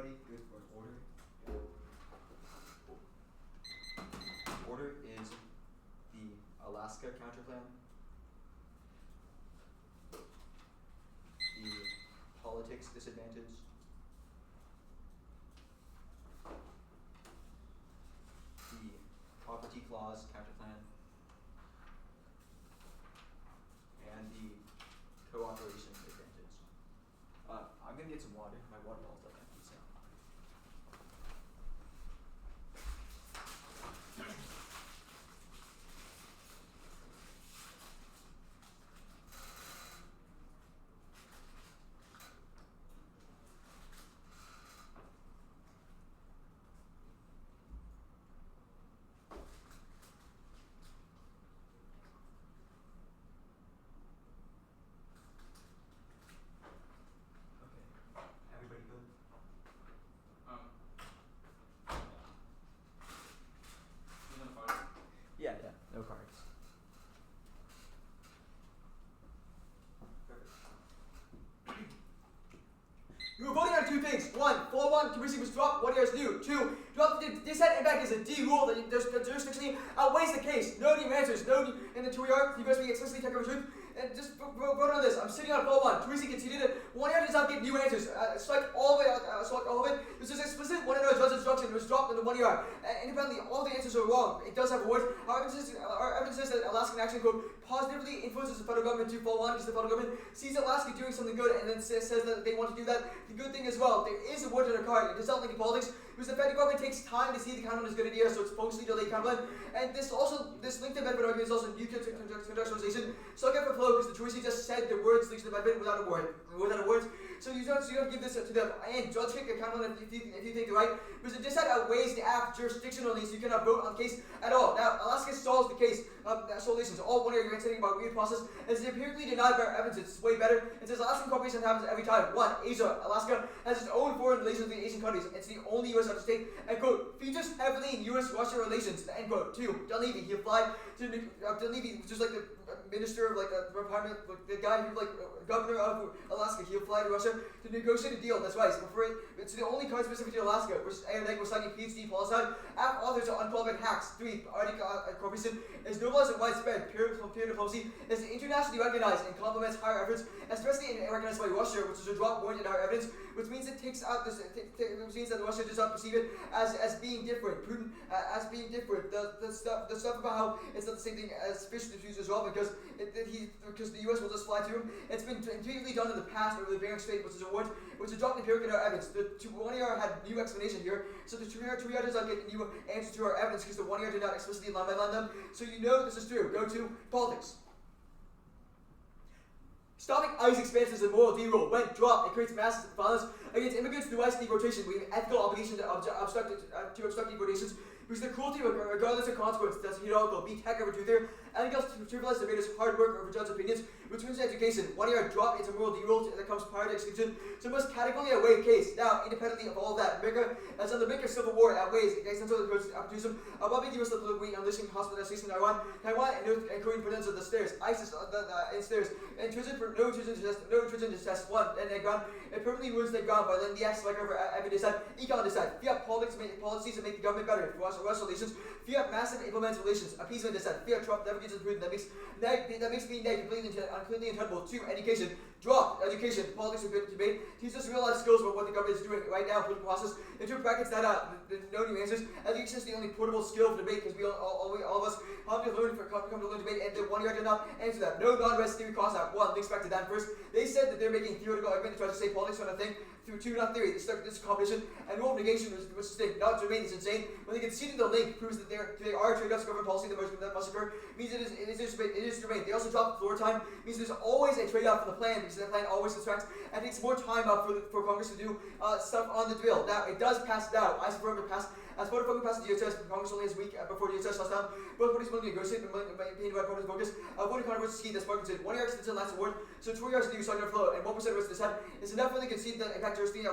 everybody good for an order? Order is the Alaska counterplan, the politics disadvantage, the property clause counterplan, and the cooperation advantage. I'm gonna get some water. My water bottle's up empty, so. Everybody good? Who's on fire? Yeah, no cards. You were voting on two things. One, 4-1, Kabisi was dropped, 1 year is new. Two, drop the dissent impact is a D rule that the jurisdiction outweighs the case. No new answers, no new, and the 2 year, you guys being explicitly technical truth. And just vote on this. I'm sitting on 4-1. Teresi conceded it. 1 year does not get new answers. Strike all of it. Strike all of it. This is explicit. 1 year judge instruction. It was dropped in the 1 year. Independently, all the answers are wrong. It does have a word. Our evidence says that Alaskan action code positively influences the federal government to 4-1 because the federal government sees Alaska doing something good and then says that they want to do that. The good thing as well, there is a word in the card. It does not link in politics because the federal government takes time to see the counterplan is good idea, so it's mostly delayed counterplan. And this linked to benefit argument is also nuclear contextualization. So I get for flow because the Teresi just said the words linked to the benefit without a word. So you don't give this to them. And judge kick a counterplan if you think they're right. Because it just outweighs the act jurisdictionally, so you cannot vote on the case at all. Now, Alaska solves the case. Solutions. All 1 year you're saying about weird process is empirically denied by our evidence. It's way better. It says Alaskan cooperation happens every time. 1. Asia. Alaska has its own foreign relations with the Asian countries. It's the only U.S. such state. And quote, features heavily in U.S.-Russia relations. End quote. 2. Dunleavy. He applied to Dunleavy, which is like the minister of like the department, like the guy who like governor of Alaska. He applied to Russia to negotiate a deal. That's right. It's the only card specific to Alaska, which is Aaron was signing PhD policy. App authors are unqualified hacks. 3. Arctic cooperation is normalized and widespread. Peer diplomacy is internationally recognized and complements higher efforts, especially recognized by Russia, which is a drop warrant in our evidence, which means it takes out this. Which means that Russia does not perceive it as being different. Putin as being different. The stuff about how it's not the same thing as fish disputes as well, because the U.S. will just fly to him. It's been intuitively done in the past over the Bering Strait, which is a word which is dropped empiric in our evidence. The 1 year had new explanation here, so the 2 year does not get new answers to our evidence because the 1 year did not explicitly line by line them. So you know this is true. Go to politics. Stopping ICE expansion is a moral D rule. When dropped, it creates massive violence against immigrants through ICE deportation. We have ethical obligation to obstruct deportations because the cruelty, regardless of consequence, does heroical, beat heck over truth here. Anything else to trivialize debaters' hard work or judge opinions, which means education. 1 year drop, it's a moral D rule that comes prior to extinction. So it must categorically outweigh case. Now, independently of all that, America, as on the brink of civil war, outweighs existential opportunism, above the U.S. unleashing hospitalization in Taiwan, and North Korean presidents of the stairs, ISIS in stairs, and intrusion for no intrusion to test 1, and the ground, it permanently ruins the ground by letting the acts like over every decide, econ decide, fiat policies that make the government better, Russia relations, fiat massive implements relations, appeasement decide, fiat Trump never gets improved, that makes me completely untenable. 2, education, drop, education, politics of good debate, teach us real life skills about what the government is doing right now, political process, into brackets that no new answers, education is the only portable skill for debate, because we all of us have to learn come to learn debate, and the 1 year did not answer that. No non-rest theory cost out. 1, links back to that first. They said that they're making theoretical argument to try to say politics on a thing through 2, not theory. This is competition, and rule of negation was thing. Not germane is insane. When they conceded the link proves that they are trade-offs government policy that must occur, means it is germane. They also dropped floor time, means there's always a trade-off for the plan, because the plan always distracts and takes more time up for Congress to do stuff on the drill. Now, it does pass it out. I support it pass. As part of fucking passed the DHS, Congress only has a week before DHS shuts down. Both parties willing to negotiate and paid by parties focus. Voting controversy ski that's Parkinson. 1 year extension last award, so 2 years to do starting to flow, and 1% of what's decided is enough for the concede that impact jurisdiction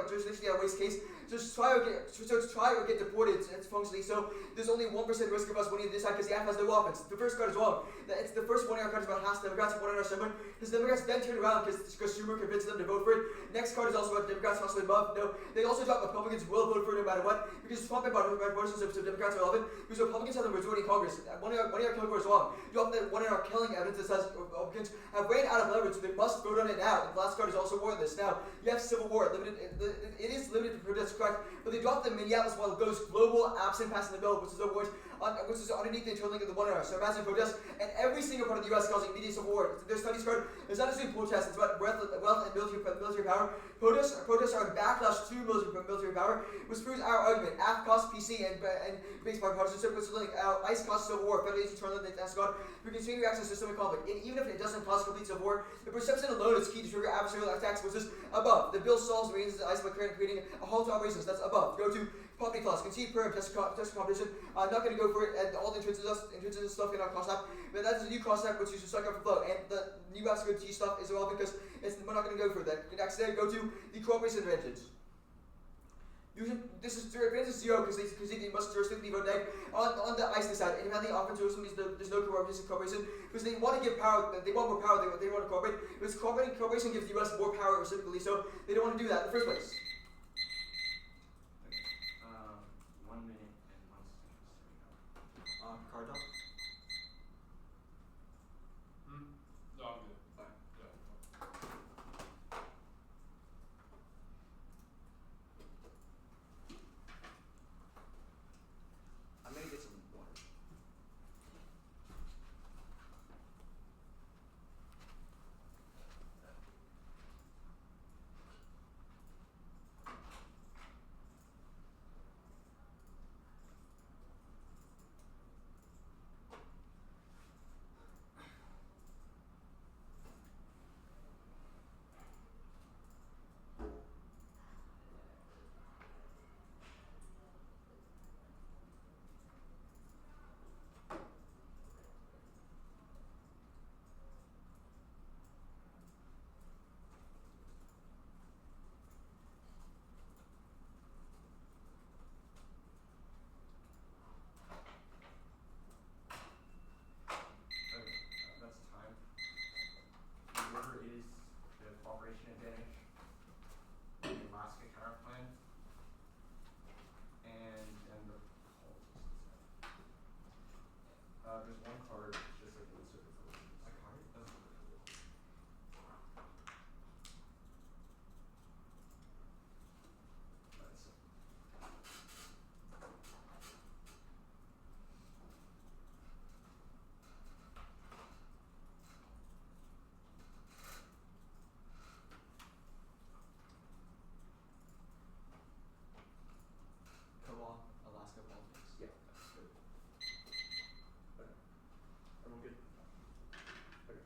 outweighs case. just try or get deported. It's functionally so. There's only 1% risk of us winning this side because the AF has no offense. The first card is wrong. It's the first one in our card is about half Democrats and one in our Schumer. Because the Democrats then turn around because Schumer convinced them to vote for it. Next card is also about Democrats possibly above. No, they also drop Republicans will vote for it no matter what because Trump and bipartisan so Democrats are relevant because Republicans have the majority in Congress. One in our killing card is wrong. Drop the one in our killing evidence that says Republicans have ran out of leverage, so they must vote on it now. And the last card is also warrantless. Now you have civil war. It is limited to protest, correct? But they dropped the Minneapolis one goes global absent passing the bill, which is underneath the internal link of the one hour. So imagine protest, and every single part of the U.S. causing immediate civil war. Their studies card is not necessarily protest; it's about wealth and military power. Protests are a backlash to military power, which proves our argument. AF costs PC and based on partisanship, which is like ICE costs civil war. Federal agents turn them to God. We continue to access systemic conflict, and even if it doesn't cause complete civil war, the perception alone is key to trigger adversarial attacks, which is above. The bill solves the reasons ICE by creating a halt to operations. That's above. Go to property clause, concede perm, test competition. I'm not going to go for it, and all the intrinsic stuff cannot cost up. But that is a new cost up, which you should suck up for flow. And the new Vasco G stuff is irrelevant because we're not going to go for that. Next, go to the cooperation advantage. This is their advantage is 0 because they must jurisdictionally vote neg on the ICE side. And if anything often jurisdiction means there's no cooperation because they want to give power, they want more power, they want to cooperate. Because cooperation gives the US more power reciprocally, so they don't want to do that in the first place. 1 minute and 1 second. Card up. No, I'm good. Fine. Yeah. I'm gonna get some water. That's time. The order is the cooperation advantage, the Alaska counter plan, and the politics. There's one card just like in the circuit. A card? Co-op Alaska politics. Yeah, that's good. Okay. Everyone good? Okay.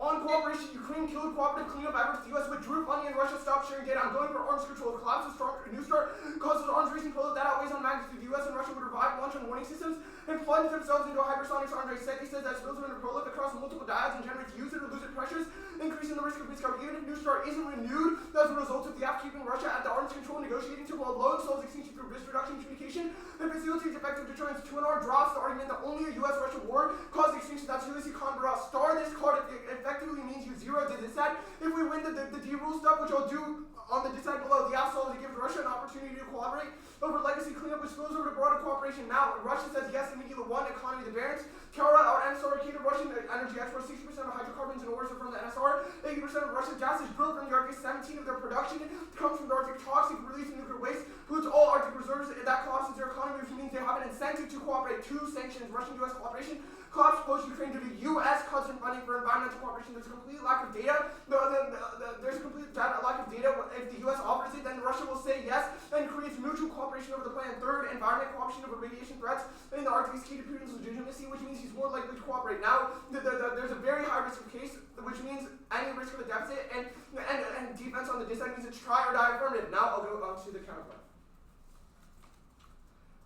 On cooperation, Ukraine killed cooperative cleanup efforts. The U.S. withdrew funding and Russia stopped sharing data. Ongoing for arms control collapses. A new start causes arms race and that outweighs on magnitude. The U.S. and Russia would revive launch on warning systems and plunge themselves into a hypersonic Andre said. He says that spills are going to proliferate across multiple diodes and generates use it or lose it pressures, increasing the risk of miscarriage. Even if New Start isn't renewed as a result of the app keeping Russia at the arms control negotiating table of low solves extinction through risk reduction communication and facilitates effective deterrence. 2NR drops the argument that only a U.S.-Russia war caused extinction. That's Ulysses Condor. Star this card effectively means you zero the dissent. If we win the D-rule stuff, which I'll do on the dissent below, the app solves it gives Russia an opportunity to collaborate over legacy cleanup, which spills over to broader cooperation. Now, Russia says yes, immediately one, economy, the variance. Kara, our NSR, key to Russian energy exports, 60% of hydrocarbons and ores are from the NSR. 80% of Russian gas is drilled from the Arctic. 17 of their production comes from the Arctic. Toxic release of nuclear waste pollutes all Arctic reserves. That collapses their economy, which means they have an incentive to cooperate. 2 sanctions, Russian-U.S. cooperation. Collapse post-Ukraine due to U.S. cuts in funding for environmental cooperation. There's a complete lack of data. There's a complete lack of data. If the U.S. offers it, then Russia will say yes and creates mutual cooperation over the plan. 3rd, environment cooperation over radiation threats in the Arctic is key to Putin's legitimacy, which means he's more likely to cooperate. Now, there's a very high risk of case, which means any risk of a deficit and defense on the dissent means it's try or die affirmative. Now I'll go on to the counterpoint.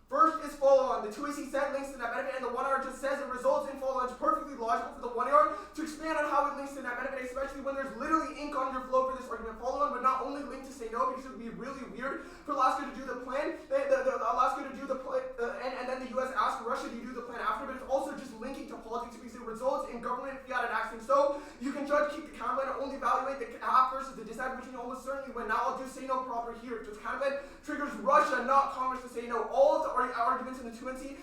First is follow-on. The 2AC set links to net benefit, and the 1R just says it results in follow-on. It's perfectly logical for the 1AR to expand on how it links to net benefit, especially when there's literally ink on your flow for this argument. Follow-on would not only link to say no, because it would be really weird for Alaska to do the plan, Alaska to do the plan, and then the US ask Russia to do the plan after, but it's also just linking to politics because it results in government fiat acting. So you can judge, keep the counterplan, and only evaluate the half versus the dissent, which you almost certainly win. Now I'll do say no proper here. Just counterplan triggers Russia, not Congress, to say no. All of the arguments in the 2NC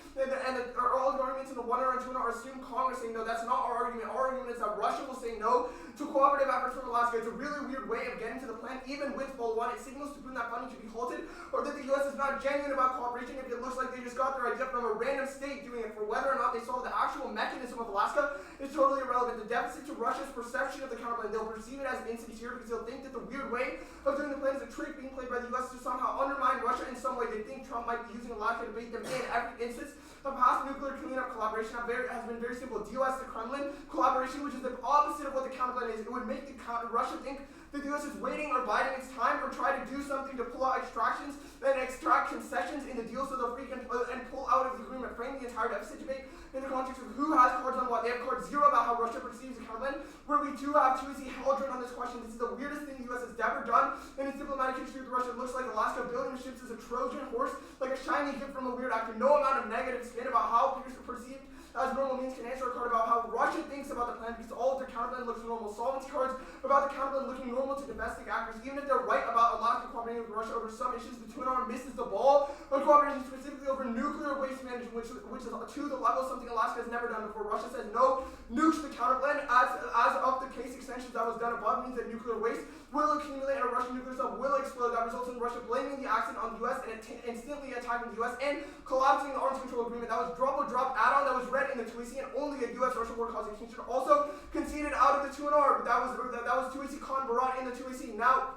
or all of the arguments in the 1R and 2NR are assume Congress saying no. That's not our argument. Our argument is that Russia will say no to cooperative efforts from Alaska. It's a really weird way of getting to the plan, even with follow-on. It signals to Putin that funding should be halted, or that the US is not genuine about cooperation if it looks like they just got their idea from a random state doing it. For whether or not they solve the actual mechanism of Alaska is totally irrelevant. The deficit to Russia's perception of the counterplan, they'll perceive it as insincere because they'll think that the weird way of doing the plan is a trick being played by the US to somehow undermine Russia in some way. They think Trump might be using Alaska to bait them in. Every instance of past nuclear cleanup collaboration has been very simple. DOS to Kremlin collaboration, which is the opposite of what the counterplan is. It would make Russia think that the US is waiting or biding its time, or try to do something to pull out extractions and extract concessions in the deal so they'll freak and pull out of the agreement. Frame the entire deficit debate in the context of who has cards on what. They have card 0 about how Russia perceives the counterplan, where we do have 2AC Haldren on this question. This is the weirdest thing the US has ever done in its diplomatic history with Russia. It looks like Alaska building the ships as a Trojan horse, like a shiny gift from a weird actor. No amount of negative spin about how Pierce perceived as normal means can answer a card about how Russia thinks about the plan, because all of their counterplan looks normal. Solvency cards about the counterplan looking normal to domestic actors. Even if they're right about Alaska cooperating with Russia over some issues, the 2NR misses the ball on cooperation specifically over nuclear waste management, which is to the level of something Alaska has never done before. Russia says no, nukes the counterplan. As of the case extensions that was done above means that nuclear waste will accumulate and a Russian nuclear sub will explode. That results in Russia blaming the accident on the US and instantly attacking the US and collapsing the arms control agreement. That was drop add-on that was read in the 2AC, and only a US-Russia war causation should also conceded out of the 2NR. That was 2AC Con Barat in the 2AC. Now,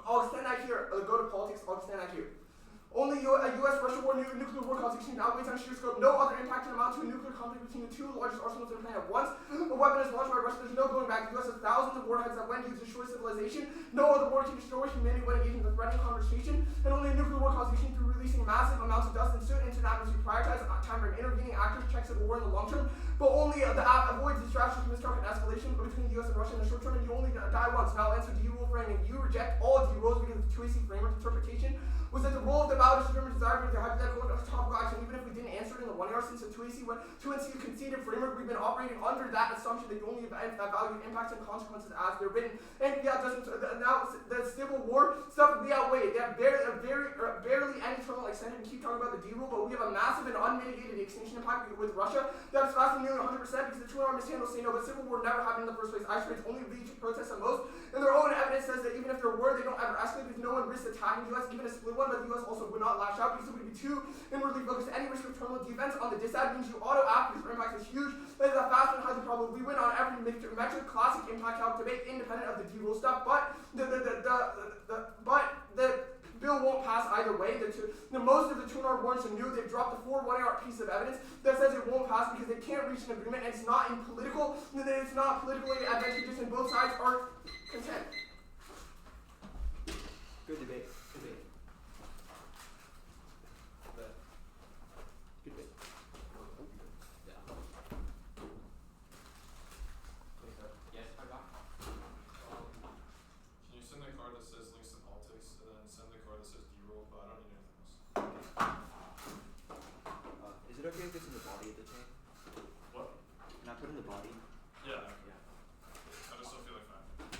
I'll extend that here. Go to politics, I'll extend that here. Only a US-Russia war nuclear war causation outweighs on sheer scope. No other impact can amount to a nuclear conflict between the two largest arsenals on the planet. Once a weapon is launched by Russia, there's no going back. The US has thousands of warheads that when used destroy civilization. No other war can destroy humanity when engaging in the threatening conversation. And only a nuclear war causation through releasing massive amounts of dust and soot into the atmosphere. Prioritize time for intervening actors, checks civil war in the long term, but only avoids distraction from mistalk and escalation between the US and Russia in the short term, and you only die once. Now answer D rule framing. You reject all D rules because of the 2AC framework interpretation was that the role of the valid determined desire for the hypothetical topical action, even if we didn't answer it in the 1AR since the 2NC conceded framework, we've been operating under that assumption that you only evaluate impacts and consequences as they're written. And yeah, now the Civil War stuff we outweigh. They have barely any terminal extended and keep talking about the D rule, but we have a massive and unmitigated extinction impact with Russia that is lasting nearly 100% because the 2NR mishandles say no, but Civil War never happened in the first place. Ice rates only lead to protests at most, and their own evidence says that even if there were, they don't ever escalate because no one risks attacking the US, even a split one, but the US also would not lash out because it would be too inwardly focused. Any risk of terminal defense on the disad means you auto-act because their impact is huge. That is a fast and highly probable. We win on every metric, classic impact calc debate, independent of the D rule stuff, but the bill won't pass either way. Most of the 2NR warrants are new. They've dropped the 4-1AR piece of evidence that says it won't pass because they can't reach an agreement, and it's not politically advantageous, and both sides are content. Good debate. Yes, I got. Can you send the card that says links to politics, and then send the card that says D-roll, but I don't need anything else. Is it okay if it's in the body of the chain? What? Can I put in the body? Yeah. Yeah. I just don't feel like finding it.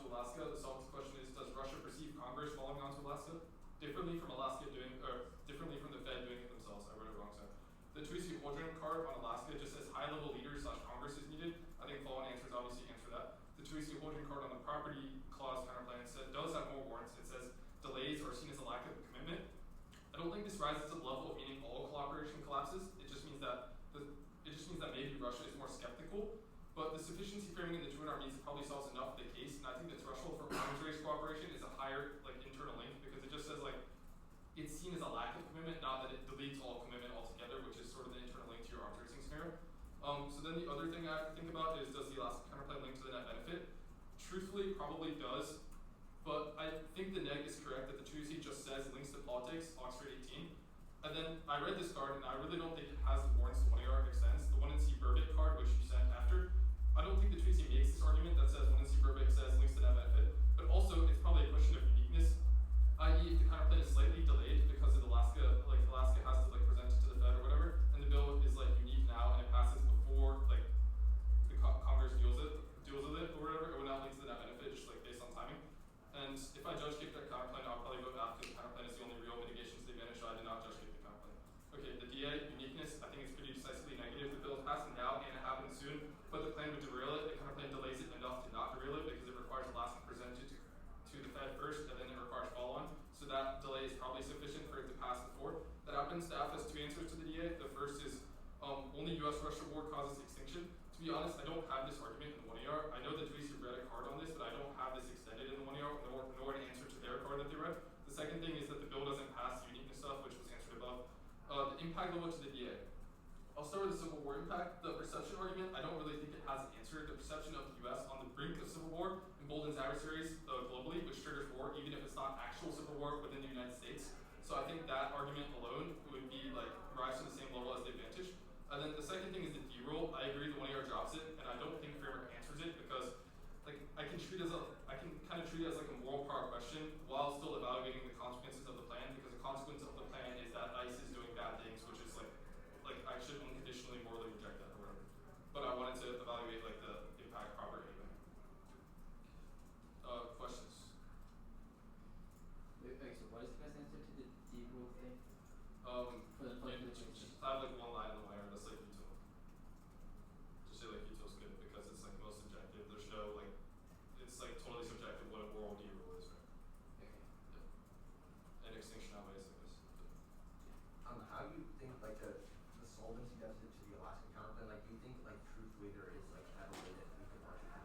onto Alaska, the solved question is, does Russia perceive Congress following onto Alaska differently from differently from the Fed doing it themselves? I wrote it wrong, sorry. The Tweety Holdren card on Alaska just says high-level leaders / Congress is needed. I think follow-on answers obviously answer that. The Tweety Holdren card on the property clause counterplan does have more warrants. It says delays are seen as a lack of commitment. I don't think this rises to the level of meaning all cooperation collapses. It just means that maybe Russia is more skeptical. But the sufficiency framing in the twin armies probably solves enough of the case, and I think the threshold for arms race cooperation is a higher internal link because it just says it's seen as a lack of commitment, not that it deletes all commitment altogether, which is sort of the internal link to your arms racing scenario. So then the other thing I have to think about is, does the Alaska counterplan link to the net benefit? Truthfully, probably does, but I think the neg is correct that the Tweety just says links to politics, Oxford 18. And then I read this card and I really don't think it has the warrants the 1AR extends. The 1NC Burbit card, which you sent after, I don't think the Tweety makes this argument that says 1NC Burbit says links to net benefit, but also it's probably a question of uniqueness, i.e. if the counterplan is slightly delayed because of Alaska, Alaska has to present it to the Fed or whatever, and the bill is unique now and it passes before the Congress deals with it or whatever, it would not link to the net benefit just based on timing. And if I judge kick that counterplan, I'll probably vote back because the counterplan is the only real mitigation to the advantage, so I did not judge kick the counterplan. Okay, the DA, uniqueness, I think it's pretty decisively negative. The bill is passing now and it happens soon, but the plan would derail it. The counterplan delays it enough to not derail it because it requires Alaska to present it to the Fed first and then it requires follow-on. So that delay is probably sufficient for it to pass before. That happens, staff has two answers to the DA. The first is only US-Russia war causes extinction. To be honest, I don't have this argument in the 1AR. I know that Tweety read a card on this, but I don't have this extended in the 1AR, nor an answer to their card that they read. The second thing is that the bill doesn't pass uniqueness stuff, which was answered above. The impact level to the DA. I'll start with the Civil War impact. The perception argument, I don't really think it has an answer. The perception of the US on the brink of civil war emboldens adversaries globally, which triggers war, even if it's not actual civil war within the United States. So I think that argument alone would be rise to the same level as the advantage. And then the second thing is the D rule. I agree the 1AR drops it, and I don't think framework answers it because I can kind of treat it as a moral power question while still evaluating the consequences of the plan, because the consequence of the plan is that ICE is doing bad things, which is I should unconditionally morally reject that or whatever. But I wanted to evaluate the impact proper anyway. Questions? Okay, so what is the best answer to the D rule thing? Just have one line in the wire that's util. Just say util's good because it's most subjective. There's no it's totally subjective what a moral D rule is, right? Okay. Yeah. And extinction outweighs this. How do you think the solvency deficit to the Alaska counterplan? Do you think truthfully there is ever way that we could actually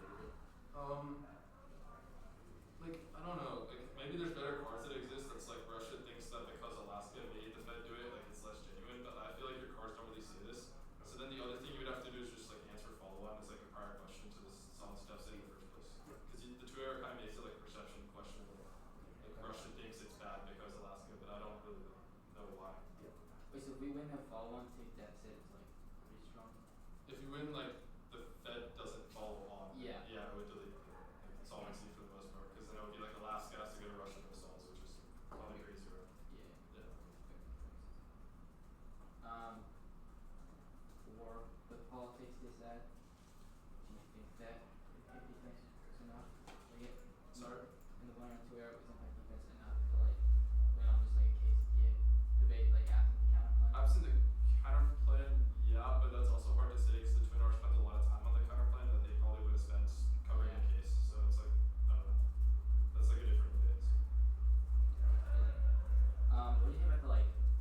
predict it? I don't know. Maybe there's better cards that exist that's Russia thinks that because Alaska made the Fed do it, it's less genuine, but I feel your cards don't really say this. So then the other thing you would have to do is just answer follow-on as a prior question to this solvency deficit in the first place. Because the 2AR kind of makes it perception questionable. Russia thinks it's bad because Alaska, but I don't really know why. Wait, so if we win a follow-on to deficit, it's pretty strong? If you win, the Fed doesn't follow on. Yeah. Yeah, it would delete solvency for the most part, because then it would be Alaska has to go to Russian missiles, which is probably crazy, right? Yeah. Yeah. For the politics they said, do you think that the defense is enough? Sorry? In the 1 or 2 era, wasn't defense enough to win on just a case debate after the counterplan? Absent the counterplan, yeah, but that's also hard to say because the Twin R spent a lot of time on the counterplan that they probably would have spent covering the case. So it's I don't know. That's a different debate. What do you think about the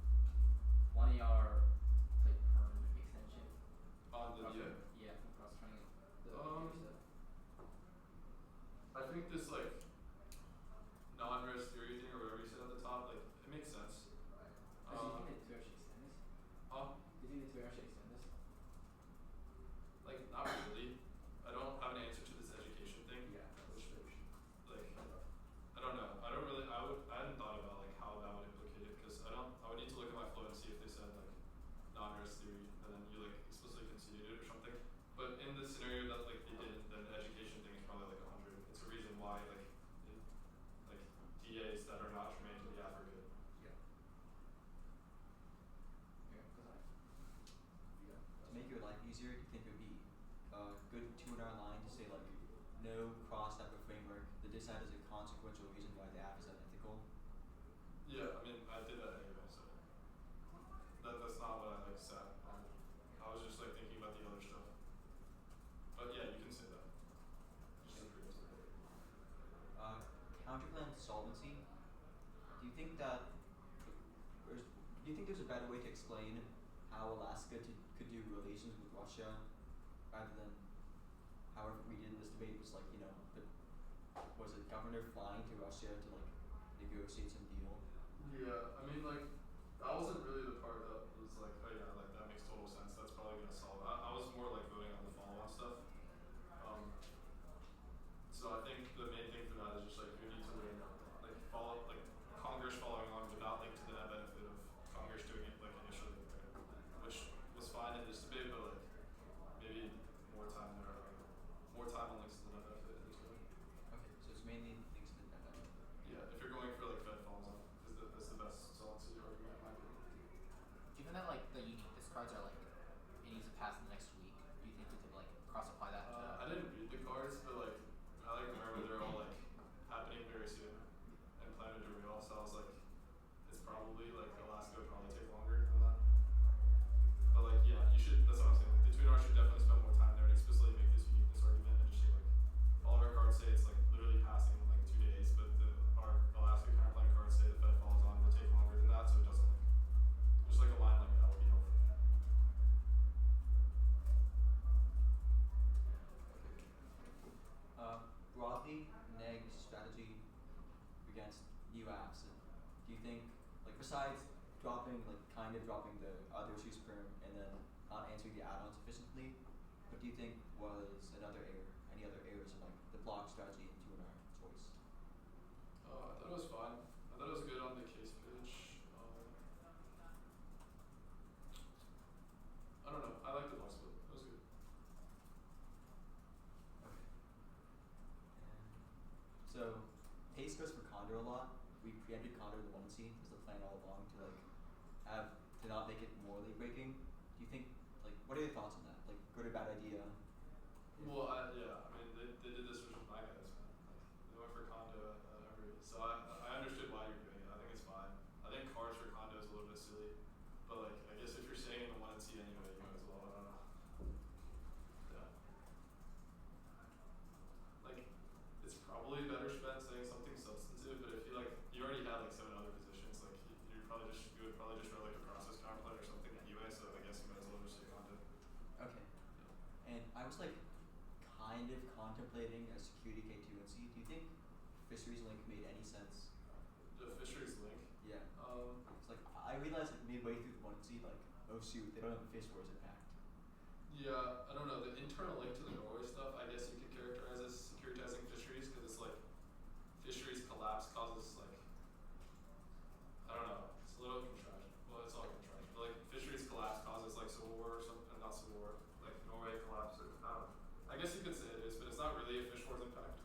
1AR perm extension? On the DA? Yeah, from cross-training the stuff. I think this non-res theory thing or whatever you said at the top, it makes sense. Do you think the 2AR should extend this? Huh? Do you think the 2AR should extend this? Not really. I don't have an answer to this education thing. Yeah. Which I don't know. I hadn't thought about how that would implicate it because I would need to look at my flow and see if they said non-res theory and then you explicitly conceded it or something. But in the scenario that they didn't, then the education thing is probably 100. It's a reason why DAs that are not germane to the Af are good. Yeah. To make your life easier, do you think it would be a good 2-hour line to say no cross type of framework? The Yeah, I mean, I did that anyway, so that's not what I like said. I was just like thinking about the other stuff. But yeah, you can say that. Just agree with it. Counterplan solvency. Do you think that, or do you think there's a better way to explain how Alaska could do relations with Russia, rather than however we did in this debate was like, was it governor flying to Russia to like negotiate some deal? Yeah, I mean, like, that wasn't really the part that was like, oh yeah, like that makes total sense. That's probably gonna solve it. I was more like voting on the follow-on stuff. So I think the main thing for that is just like you need to learn, like Congress following on without like to the net benefit of Congress doing it like initially, right? Which was fine in this debate, but like maybe more time there, more time on links to the net benefit initially. Okay, so it's mainly links to the net benefit. Yeah, if you're going for like Fed follows on, that's the best solvency argument in my opinion. Given that like the unique discards are like it needs to pass the next week, do you think we could like cross apply that to I didn't read the cards, but like I like remember they're all like happening very soon and plan to do real. So I was like, it's probably like Alaska would probably take longer than that. But like yeah, you should. That's what I'm saying. Like the Twin R should definitely spend more time there and explicitly make this uniqueness argument and just say like all of our cards say it's like literally passing in like 2 days, but our Alaska counterplan cards say the Fed follows on will take longer than that, so it doesn't like just like a line like that would be helpful. Broadly, neg strategy against new apps. And do you think, like, besides dropping the other issues perm and then not answering the add-on sufficiently, what do you think was any other errors in like the block strategy and 2 and R choice? I thought it was fine. I thought it was good on the case page. I don't know. I liked the block split. It was good. Okay. So pace goes for Condor a lot. We preempted Condor the 1C as the plan all along to like to not make it morally breaking. Do you think, like, what are your thoughts on that? Like, good or bad idea? Well, yeah. I mean, they did this with my guys, man. Like, they went for Kondo so I understood why you're doing it. I think it's fine. I think cards for Kondo is a little bit silly, but like I guess if you're staying in the 1 and C anyway, you might as well. I don't know. Yeah. Like, it's probably better spent saying something substantive, but if you already had like 7 other positions, like you would probably just write like a process counterplan or something anyway. So I guess you might as well just say Kondo. Okay. And I was like kind of contemplating a security K2 and C. Do you think Fisheries Link made any sense? The Fisheries Link. Yeah. It's like I realized like midway through the 1C, like, oh shoot, they don't have a fish wars impact. Yeah, I don't know. The internal link to the Norway stuff, I guess you could characterize as securitizing fisheries because it's like fisheries collapse causes like I don't know. It's a little contraction. Well, it's all contraction. But like fisheries collapse causes like civil war or something, not civil war. Like Norway collapse. I don't know. I guess you could say it is, but it's not really a fish wars impact.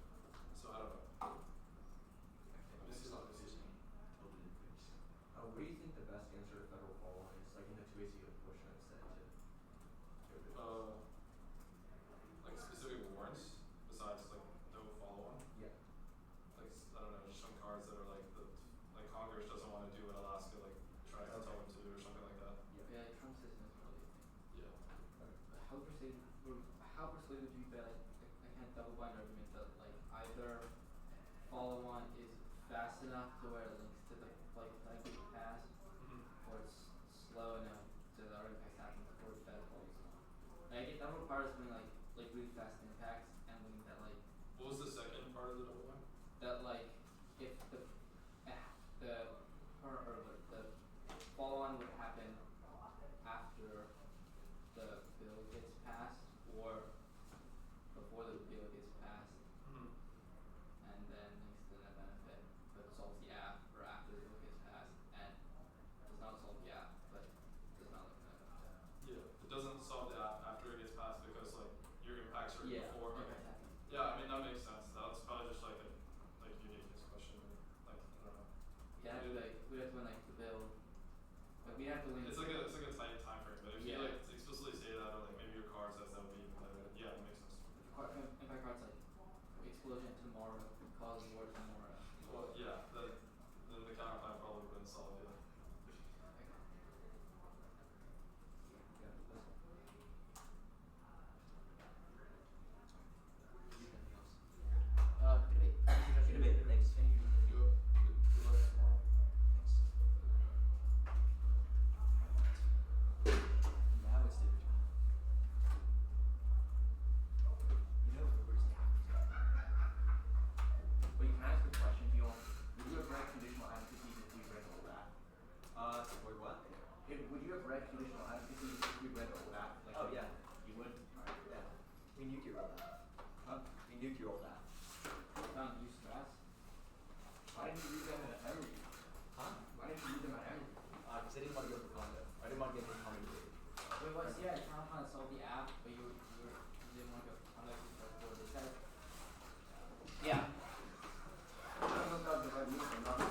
So I don't know. Okay, This is not decision. Totally different. What do you think the best answer to federal follow-on is? Like in the 2AC of push instead to like specific warrants besides like no follow-on. yeah. Like I don't know, just some cards that are like like Congress doesn't want to do what Alaska like tries to tell them to do or something like that. Yeah, Trump system is really a thing. Yeah. But how persuaded would you be that I can't double bind argument that like either follow on is fast enough to where it links to the like likely pass, or it's slow enough so that our impacts happen before the Fed follows on. Like that requires something like really fast impacts and something that like What was the second part of the double line? that like if the follow on would happen after the bill gets passed or before the bill gets passed and then links to the net benefit but solves the app or after the bill gets passed and does not solve the app but does not link to the net benefit. Yeah. It doesn't solve the app after it gets passed because like your impacts are Yeah. before. impacts happen. Yeah, I mean that makes sense. That's probably just like a uniqueness question. Like I don't know. Yeah, we have to win like the bill. Like we have to win. It's like a tight time frame, but if you Yeah. like explicitly say that or like maybe your card says that would be implemented, yeah, it makes sense. Impact cards like explosion tomorrow, cause war tomorrow. Well, yeah, then the counterplan probably wins write conditional as if you read all that? Like Oh, yeah. You would? Alright. Yeah. We nuke your old app. Huh? We nuke your old app. Don't use stress. Why didn't you use them at Emory? Huh? Why didn't you use them at Emory? Because I didn't want to go for condo. I didn't want to get into condo grade. Wait, what? So yeah, you kind of want to solve the app, but you didn't want to go for conduct because what they said. Yeah. I don't know if that was the right move or not.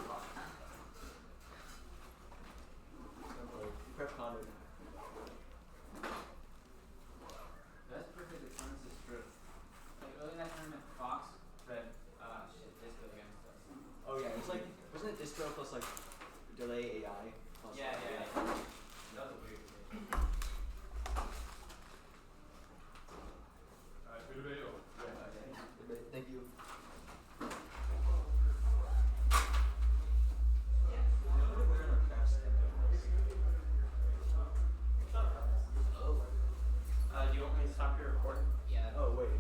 Don't worry. We prep condo now. That's perfect occurrence is true. Like early in that tournament, Fox read Disco against us. Oh yeah, it's like, wasn't it distro plus like delay AI plus Yeah. That was a weird thing. Alright, good debate. Yeah, okay. Thank you. We're in our crafts Do you want me to stop your recording? Yeah. Oh wait.